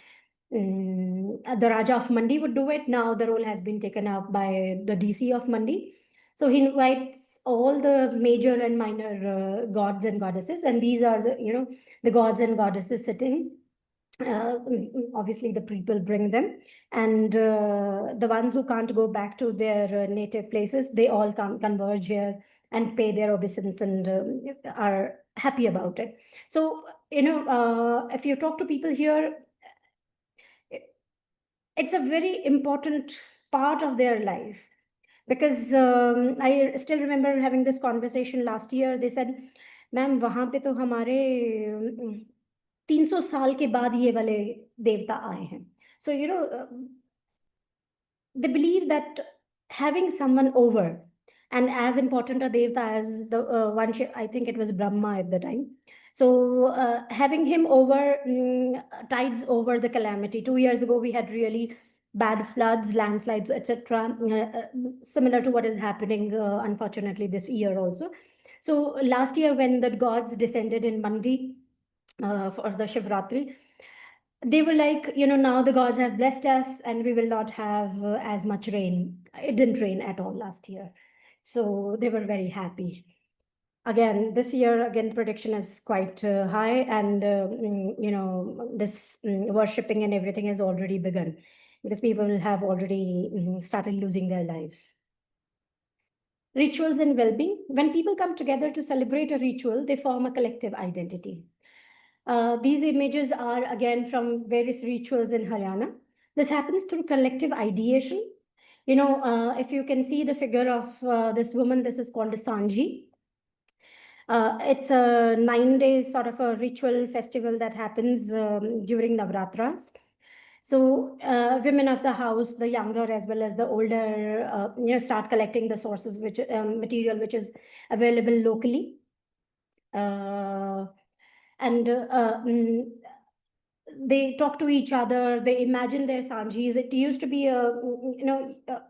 Raja of Mandi would do it. Now the role has been taken up by the DC of Mandi. So he invites all the major and minor gods and goddesses, and these are the gods and goddesses sitting. Obviously the people bring them, and the ones who can't go back to their native places, they all converge here and pay their obeisance and are happy about it. So if you talk to people here, it's a very important part of their life, because I still remember having this conversation last year. They said, ma'am वहां पे तो हमारे 300 साल के बाद ये वाले देवता आए हैं. So they believe that having someone over, and as important a devta as the one, I think it was Brahma at the time. So having him over tides over the calamity. 2 years ago, we had really bad floods, landslides, etc., similar to what is happening, unfortunately, this year also. So last year, when the gods descended in Mandi for the Shivratri, they were like, now the gods have blessed us and we will not have as much rain. It didn't rain at all last year. So they were very happy. Again, this year, again, prediction is quite high, and this worshipping and everything has already begun because people have already started losing their lives. Rituals and well-being. When people come together to celebrate a ritual, they form a collective identity. These images are again from various rituals in Haryana. This happens through collective ideation. If you can see the figure of this woman, this is called a Sanji. It's a 9 days sort of a ritual festival that happens during Navratras. So women of the house, the younger as well as the older, start collecting the sources, which material which is available locally. They talk to each other, they imagine their Sanjis. It used to be a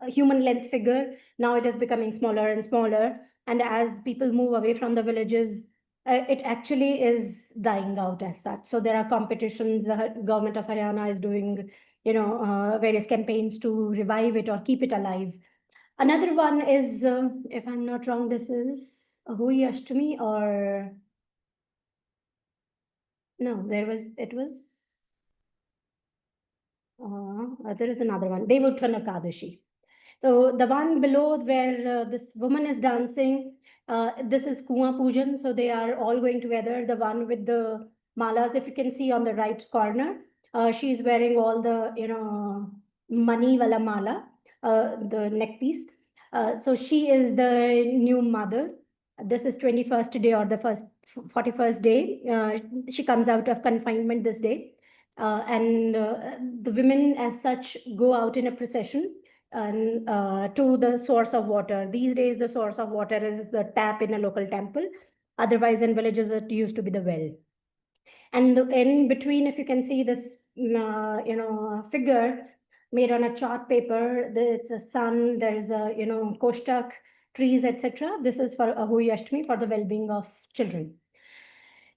human length figure. Now it is becoming smaller and smaller. And as people move away from the villages, it actually is dying out as such. So there are competitions. The government of Haryana is doing, various campaigns to revive it or keep it alive. Another one is, if I'm not wrong, this is Hui Ashtami or no, there is another one, Devuttana Kadashi. So the one below where this woman is dancing, this is Kuma Pujan. So they are all going together. The one with the malas, if you can see on the right corner, she's wearing all the, money wala mala, the neck piece. So she is the new mother. This is 21st day or the 41st day. She comes out of confinement this day. And the women as such go out in a procession and to the source of water. These days, the source of water is the tap in a local temple. Otherwise, in villages, it used to be the well. And in between, if you can see this, figure made on a chart paper, it's a sun, there's a, koshtak, trees, etc. This is for Ahui Ashtami, for the well-being of children.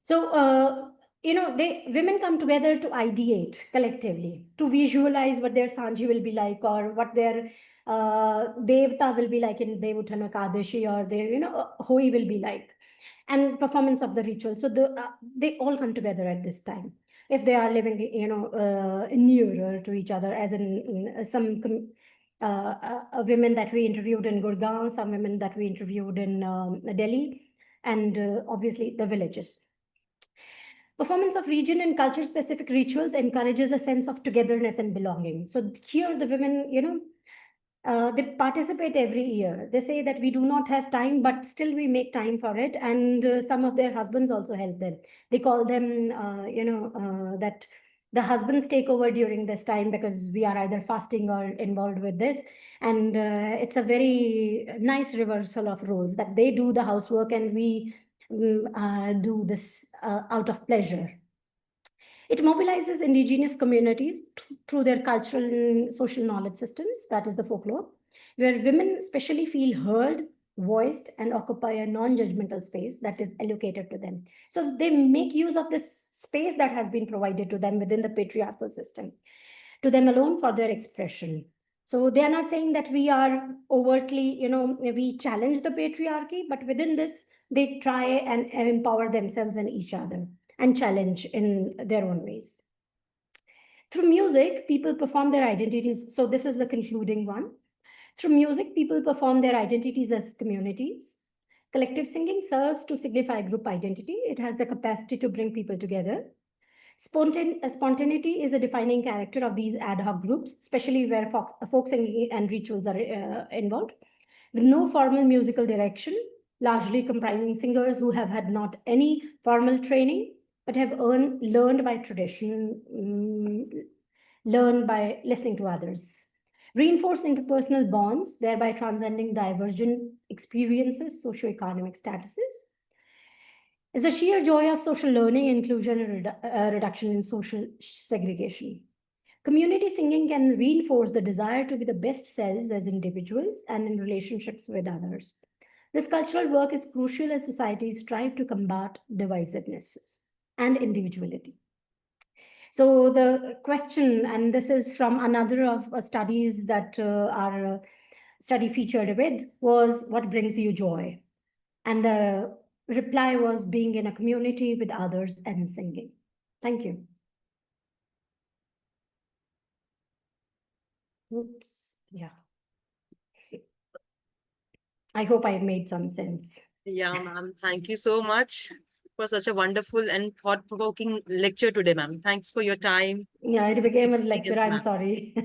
So, women come together to ideate collectively, to visualize what their Sanji will be like, or what their Devta will be like in Devuttana Kadashi, or their, Hoi will be like, and performance of the ritual. So they all come together at this time. If they are living, nearer to each other, as in some women that we interviewed in Gurgaon, some women that we interviewed in Delhi, and obviously the villages. Performance of region and culture-specific rituals encourages a sense of togetherness and belonging. So here the women, they participate every year. They say that we do not have time, but still we make time for it. And some of their husbands also help them. They call them, that the husbands take over during this time because we are either fasting or involved with this. And it's a very nice reversal of roles, that they do the housework and we do this out of pleasure. It mobilizes indigenous communities through their cultural and social knowledge systems, that is the folklore, where women especially feel heard, voiced, and occupy a non-judgmental space that is allocated to them. So they make use of this space that has been provided to them within the patriarchal system, to them alone for their expression. So they are not saying that we are overtly, we challenge the patriarchy, but within this, they try and empower themselves and each other and challenge in their own ways. Through music, people perform their identities. So this is the concluding one. Through music, people perform their identities as communities. Collective singing serves to signify group identity. It has the capacity to bring people together. Spontaneity is a defining character of these ad hoc groups, especially where folk singing and rituals are involved. With no formal musical direction, largely comprising singers who have had not any formal training, but have learned by tradition, learned by listening to others. Reinforce interpersonal bonds, thereby transcending divergent experiences, socioeconomic statuses, is the sheer joy of social learning, inclusion, and reduction in social segregation. Community singing can reinforce the desire to be the best selves as individuals and in relationships with others. This cultural work is crucial as societies strive to combat divisiveness and individuality. So the question, and this is from another of studies that our study featured with, was what brings you joy? And the reply was being in a community with others and singing. Thank you. Oops, yeah. I hope I made some sense. Yeah, ma'am. Thank you so much for such a wonderful and thought-provoking lecture today, ma'am. Thanks for your time. Yeah, it became a lecture. Experience, I'm ma'am. sorry.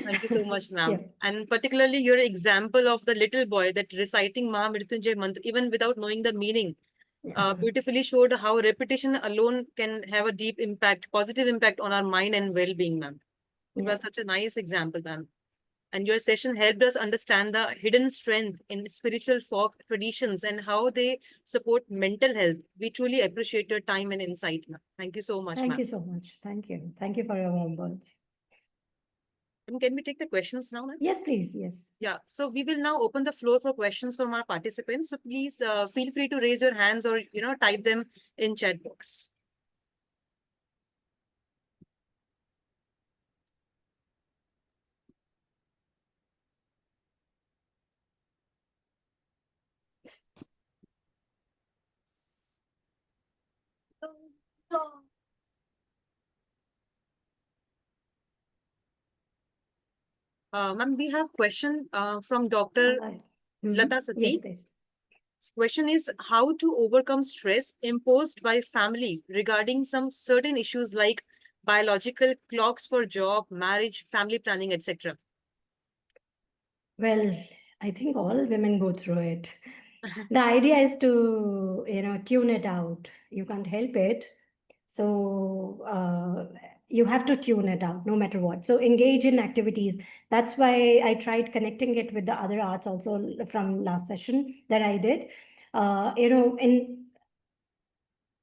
Thank you so much, ma'am. Yeah. And particularly your example of the little boy that reciting Maha Mrityunjay Mantra, even without knowing the meaning, Yeah. beautifully showed how repetition alone can have a deep impact, positive impact on our mind and well-being, ma'am. It Yeah. was such a nice example, ma'am. And your session helped us understand the hidden strength in spiritual folk traditions and how they support mental health. We truly appreciate your time and insight, ma'am. Thank you so much, Thank ma'am. you so much. Thank you. Thank you for your warm words. And can we take the questions now, ma'am? Yes, please. Yes. Yeah, so we will now open the floor for questions from our participants. So please feel free to raise your hands or, type them in chat box. Ma'am, we have question from Dr. Lata Yes, Sati. please. Question is how to overcome stress imposed by family regarding some certain issues like biological clocks for job, marriage, family planning, etc. Well, I think all women go through it. The idea is to, tune it out. You can't help it. So you have to tune it out no matter what. So engage in activities. That's why I tried connecting it with the other arts also from last session that I did. And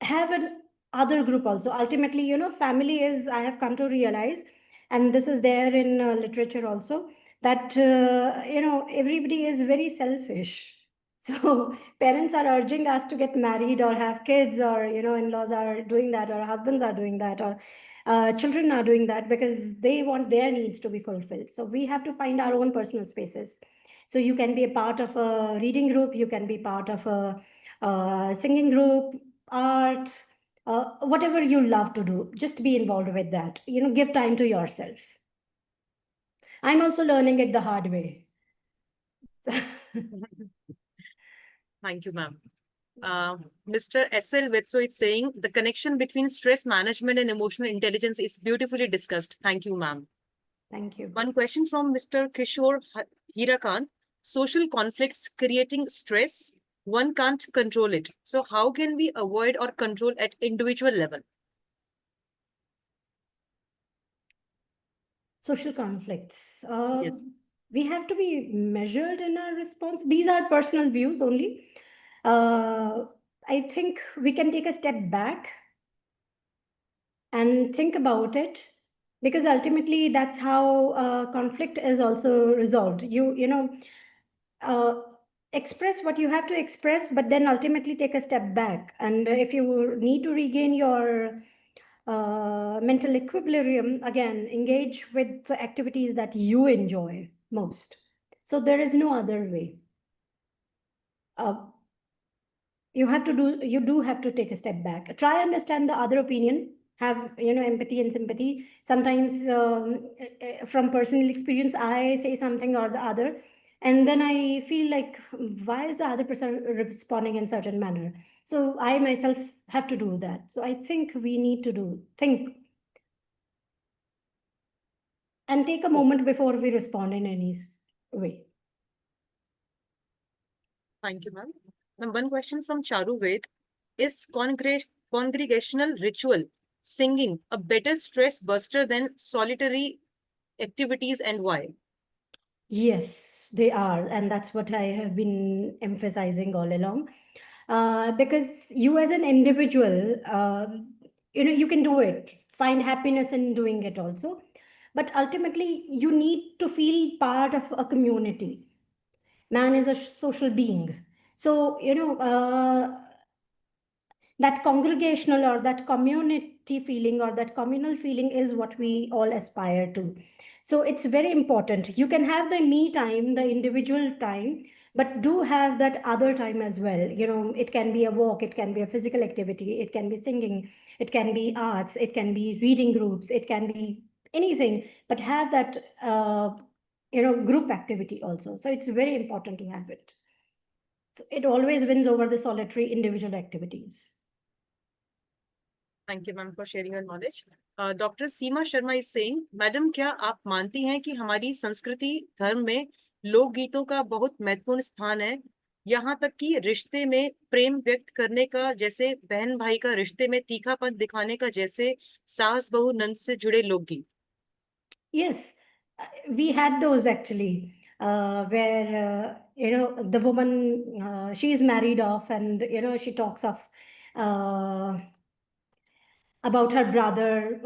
have an other group also. Ultimately, family is, I have come to realize, and this is there in literature also, that, everybody is very selfish. So parents are urging us to get married or have kids, or, in-laws are doing that, or husbands are doing that, or children are doing that because they want their needs to be fulfilled. So we have to find our own personal spaces. So you can be a part of a reading group, you can be part of a singing group, art, whatever you love to do, just be involved with that. Give time to yourself. I'm also learning it the hard way. Thank you, ma'am. Mr. S.L. Wetso is saying the connection between stress management and emotional intelligence is beautifully discussed. Thank you, ma'am. Thank you. One question from Mr. Kishore Hirakant. Social conflicts creating stress, one can't control it. So how can we avoid or control at individual level? Social conflicts. Yes. We have to be measured in our response. These are personal views only. I think we can take a step back and think about it, because ultimately that's how conflict is also resolved. Express what you have to express, but then ultimately take a step back. And if you need to regain your mental equilibrium, again, engage with the activities that you enjoy most. So there is no other way. You do have to take a step back, try understand the other opinion, have empathy and sympathy. Sometimes from personal experience, I say something or the other, and then I feel like, why is the other person responding in certain manner? So I myself have to do that. So I think we need to think and take a moment before we respond in any way. Thank you, ma'am. And one question from Charu Ved. Is congregational ritual, singing, a better stress buster than solitary activities, and why? Yes, they are. And that's what I have been emphasizing all along. Because you as an individual, you can do it find happiness in doing it also. But ultimately, you need to feel part of a community. Man is a social being. So, that congregational or that community feeling or that communal feeling is what we all aspire to. So it's very important. You can have the me time, the individual time, but do have that other time as well. It can be a walk, it can be a physical activity, it can be singing, it can be arts, it can be reading groups, it can be anything, but have that group activity also. So it's very important to have it. So it always wins over the solitary individual activities. Thank you, ma'am, for sharing your knowledge. Dr. Seema Sharma is saying, madam क्या आप मानती हैं कि हमारी संस्कृति धर्म में लोकगीतों का बहुत महत्वपूर्ण स्थान है, यहाँ तक कि रिश्ते में प्रेम व्यक्त करने का, जैसे बहन भाई का रिश्ते में तीखापन दिखाने का, जैसे सास बहू नंद से जुड़े लोकगीत? Yes, we had those actually, where the woman, she is married off, and she talks of about her brother.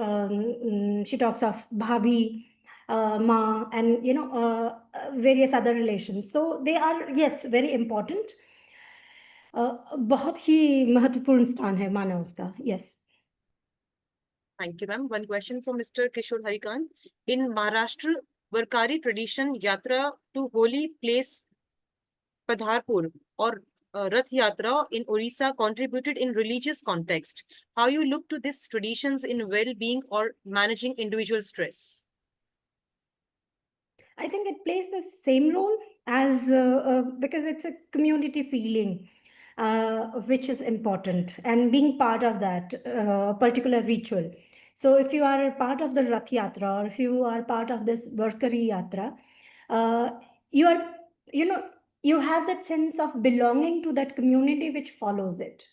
She talks of bhabhi, ma, and various other relations. So they are, yes, very important. बहुत ही महत्वपूर्ण स्थान है माना उसका. Yes. Thank you, ma'am. One question from Mr. Kishore Harikan. In Maharashtra, Varkari tradition, yatra to holy place Padharpur or Rath Yatra in Orissa contributed in religious context. How you look to these traditions in well-being or managing individual stress? I think it plays the same role as because it's a community feeling, which is important, and being part of that particular ritual. So, if you are a part of the Rath Yatra, or if you are part of this Varkari Yatra, uh, you are, you have that sense of belonging to that community which follows it.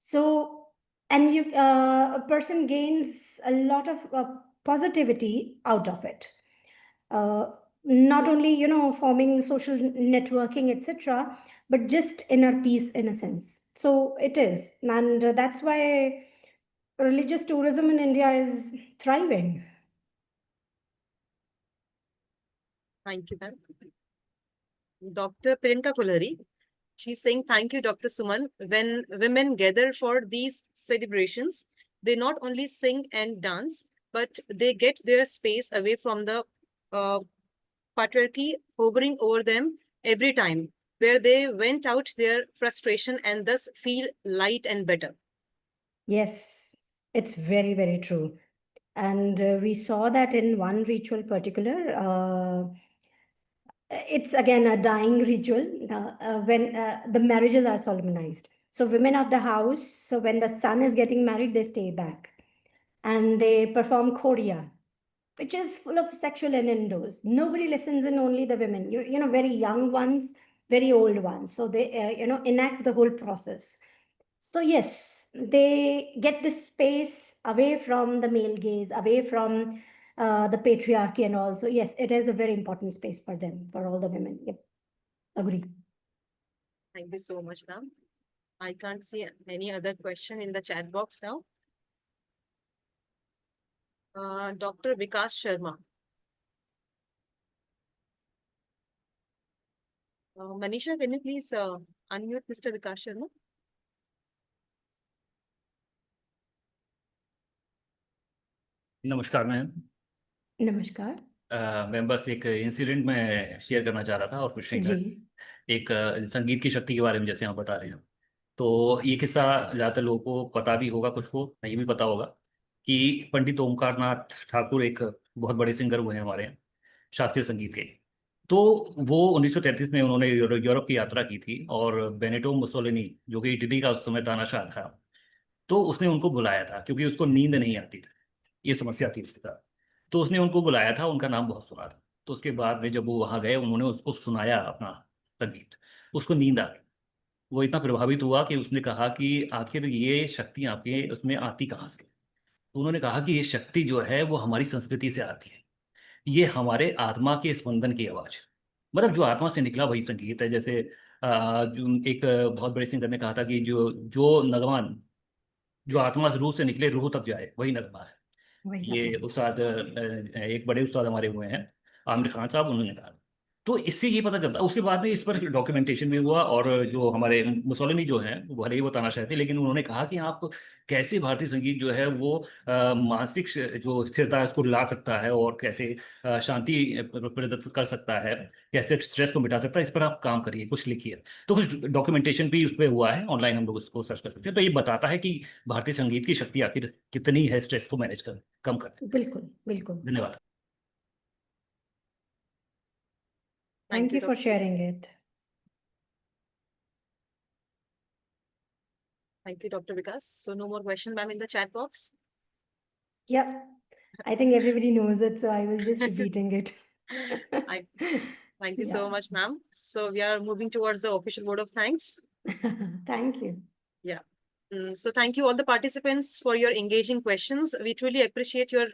So, and a person gains a lot of positivity out of it. Not only forming social networking, etc., but just inner peace in a sense. So it is, and that's why religious tourism in India is thriving. Thank you, ma'am. Dr. Priyanka Kulhari, she's saying, thank you, Dr. Suman. When women gather for these celebrations, they not only sing and dance, but they get their space away from the patriarchy hovering over them every time, where they vent out their frustration and thus feel light and better. Yes, it's very, very true. And we saw that in one ritual particular. It's again a dying ritual when the marriages are solemnized. So women of the house, so when the son is getting married, they stay back and they perform choria, which is full of sexual innuendos. Nobody listens in, only the women, very young ones, very old ones. So they, enact the whole process. So yes, they get this space away from the male gaze, away from the patriarchy and all. So yes, it is a very important space for them, for all the women. Yep, agree. Thank you so much, ma'am. I can't see any other question in the chat box now. Dr. Vikas Sharma. Manisha, can you please unmute Mr. Vikas Sharma? नमस्कार ma'am. नमस्कार। मैं बस एक incident में share करना चाह रहा था और कुछ नहीं था। जी। एक संगीत की शक्ति के बारे में जैसे आप बता रहे हैं, तो ये किस्सा ज़्यादातर लोगों को पता भी होगा, कुछ को नहीं भी पता होगा कि पंडित ओमकार नाथ ठाकुर एक बहुत बड़े सिंगर हुए हैं हमारे यहाँ शास्त्रीय संगीत के। तो वो 1933 में उन्होंने यूरोप की यात्रा की थी और बेनेटो मुसोलिनी जो कि इटली का उस समय तानाशाह था, तो उसने उनको बुलाया था क्योंकि उसको नींद नहीं आती थी, ये समस्या थी उसके साथ। तो उसने उनको बुलाया था, उनका नाम बहुत सुना था। तो उसके बाद में जब वो वहाँ गए, उन्होंने उसको सुनाया अपना संगीत, उसको नींद आ गई। वो इतना प्रभावित हुआ कि उसने कहा कि आखिर ये शक्ति आपके उसमें आती कहाँ से। तो उन्होंने कहा कि ये शक्ति जो है वो हमारी संस्कृति से आती है, ये हमारे आत्मा के स्पंदन की आवाज़, मतलब जो आत्मा से निकला वही संगीत है। जैसे जो एक बहुत बड़े सिंगर ने कहा था कि जो जो नगवान जो आत्मा से रूह से निकले रूह तक जाए, वही नगमा है। वही ये नगमा। उस्ताद एक बड़े उस्ताद हमारे हुए हैं, आमिर खान साहब, उन्होंने कहा। तो इससे ये पता चलता, उसके बाद में इस पर डॉक्यूमेंटेशन भी हुआ, और जो हमारे मुसोलिनी जो हैं, वो भले ही वो तानाशाह थे, लेकिन उन्होंने कहा कि आप कैसे भारतीय संगीत जो है वो मानसिक जो स्थिरता है उसको ला सकता है, और कैसे शांति प्रदत्त कर सकता है, कैसे स्ट्रेस को मिटा सकता है, इस पर आप काम करिए, कुछ लिखिए। तो कुछ डॉक्यूमेंटेशन भी उस पर हुआ है, ऑनलाइन हम लोग उसको सर्च कर सकते हैं। तो ये बताता है कि भारतीय संगीत की शक्ति आखिर कितनी है स्ट्रेस को मैनेज कर, कम करने। बिल्कुल, बिल्कुल। धन्यवाद। Thank Thank you, you for Dr. sharing it. Thank you, Dr. Vikas. So no more question, ma'am, in the chat box. Yep. I think everybody knows it, so I was just repeating it. Thank you so Yeah. much, ma'am. So we are moving towards the official vote of thanks. Thank you. Yeah. So thank you all the participants for your engaging questions. We truly appreciate your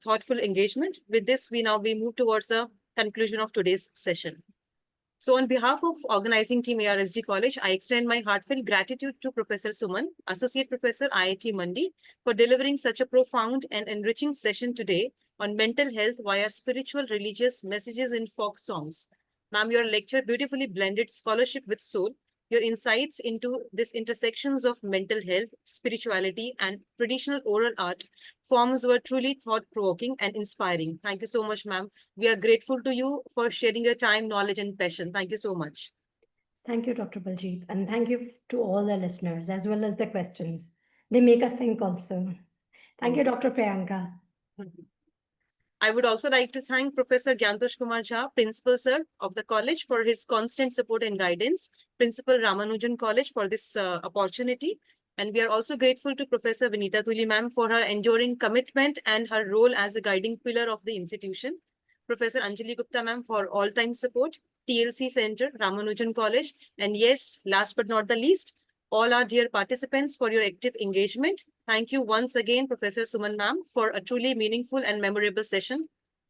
thoughtful engagement. With this, we move towards the conclusion of today's session. So on behalf of organizing team ARSD College, I extend my heartfelt gratitude to Professor Suman, Associate Professor, IIT Mandi, for delivering such a profound and enriching session today on mental health via spiritual religious messages in folk songs. Ma'am, your lecture beautifully blended scholarship with soul. Your insights into these intersections of mental health, spirituality, and traditional oral art forms were truly thought-provoking and inspiring. Thank you so much, ma'am. We are grateful to you for sharing your time, knowledge, and passion. Thank you so much. Thank you, Dr. Baljeet. And thank you to all the listeners as well as the questions. They make us think also. Thank you, Dr. Priyanka. I would also like to thank Professor Gyantosh Kumar Jha, Principal Sir of the college, for his constant support and guidance, Principal Ramanujan College for this opportunity. And we are also grateful to Professor Vinita Tuli ma'am for her enduring commitment and her role as a guiding pillar of the institution. Professor Anjali Gupta ma'am for all-time support, TLC Center, Ramanujan College. And yes, last but not the least, all our dear participants for your active engagement. Thank you once again, Professor Suman ma'am, for a truly meaningful and memorable session.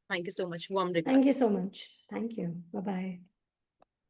Thank you so much. Warm regards. Thank you so much. Thank you. Bye-bye.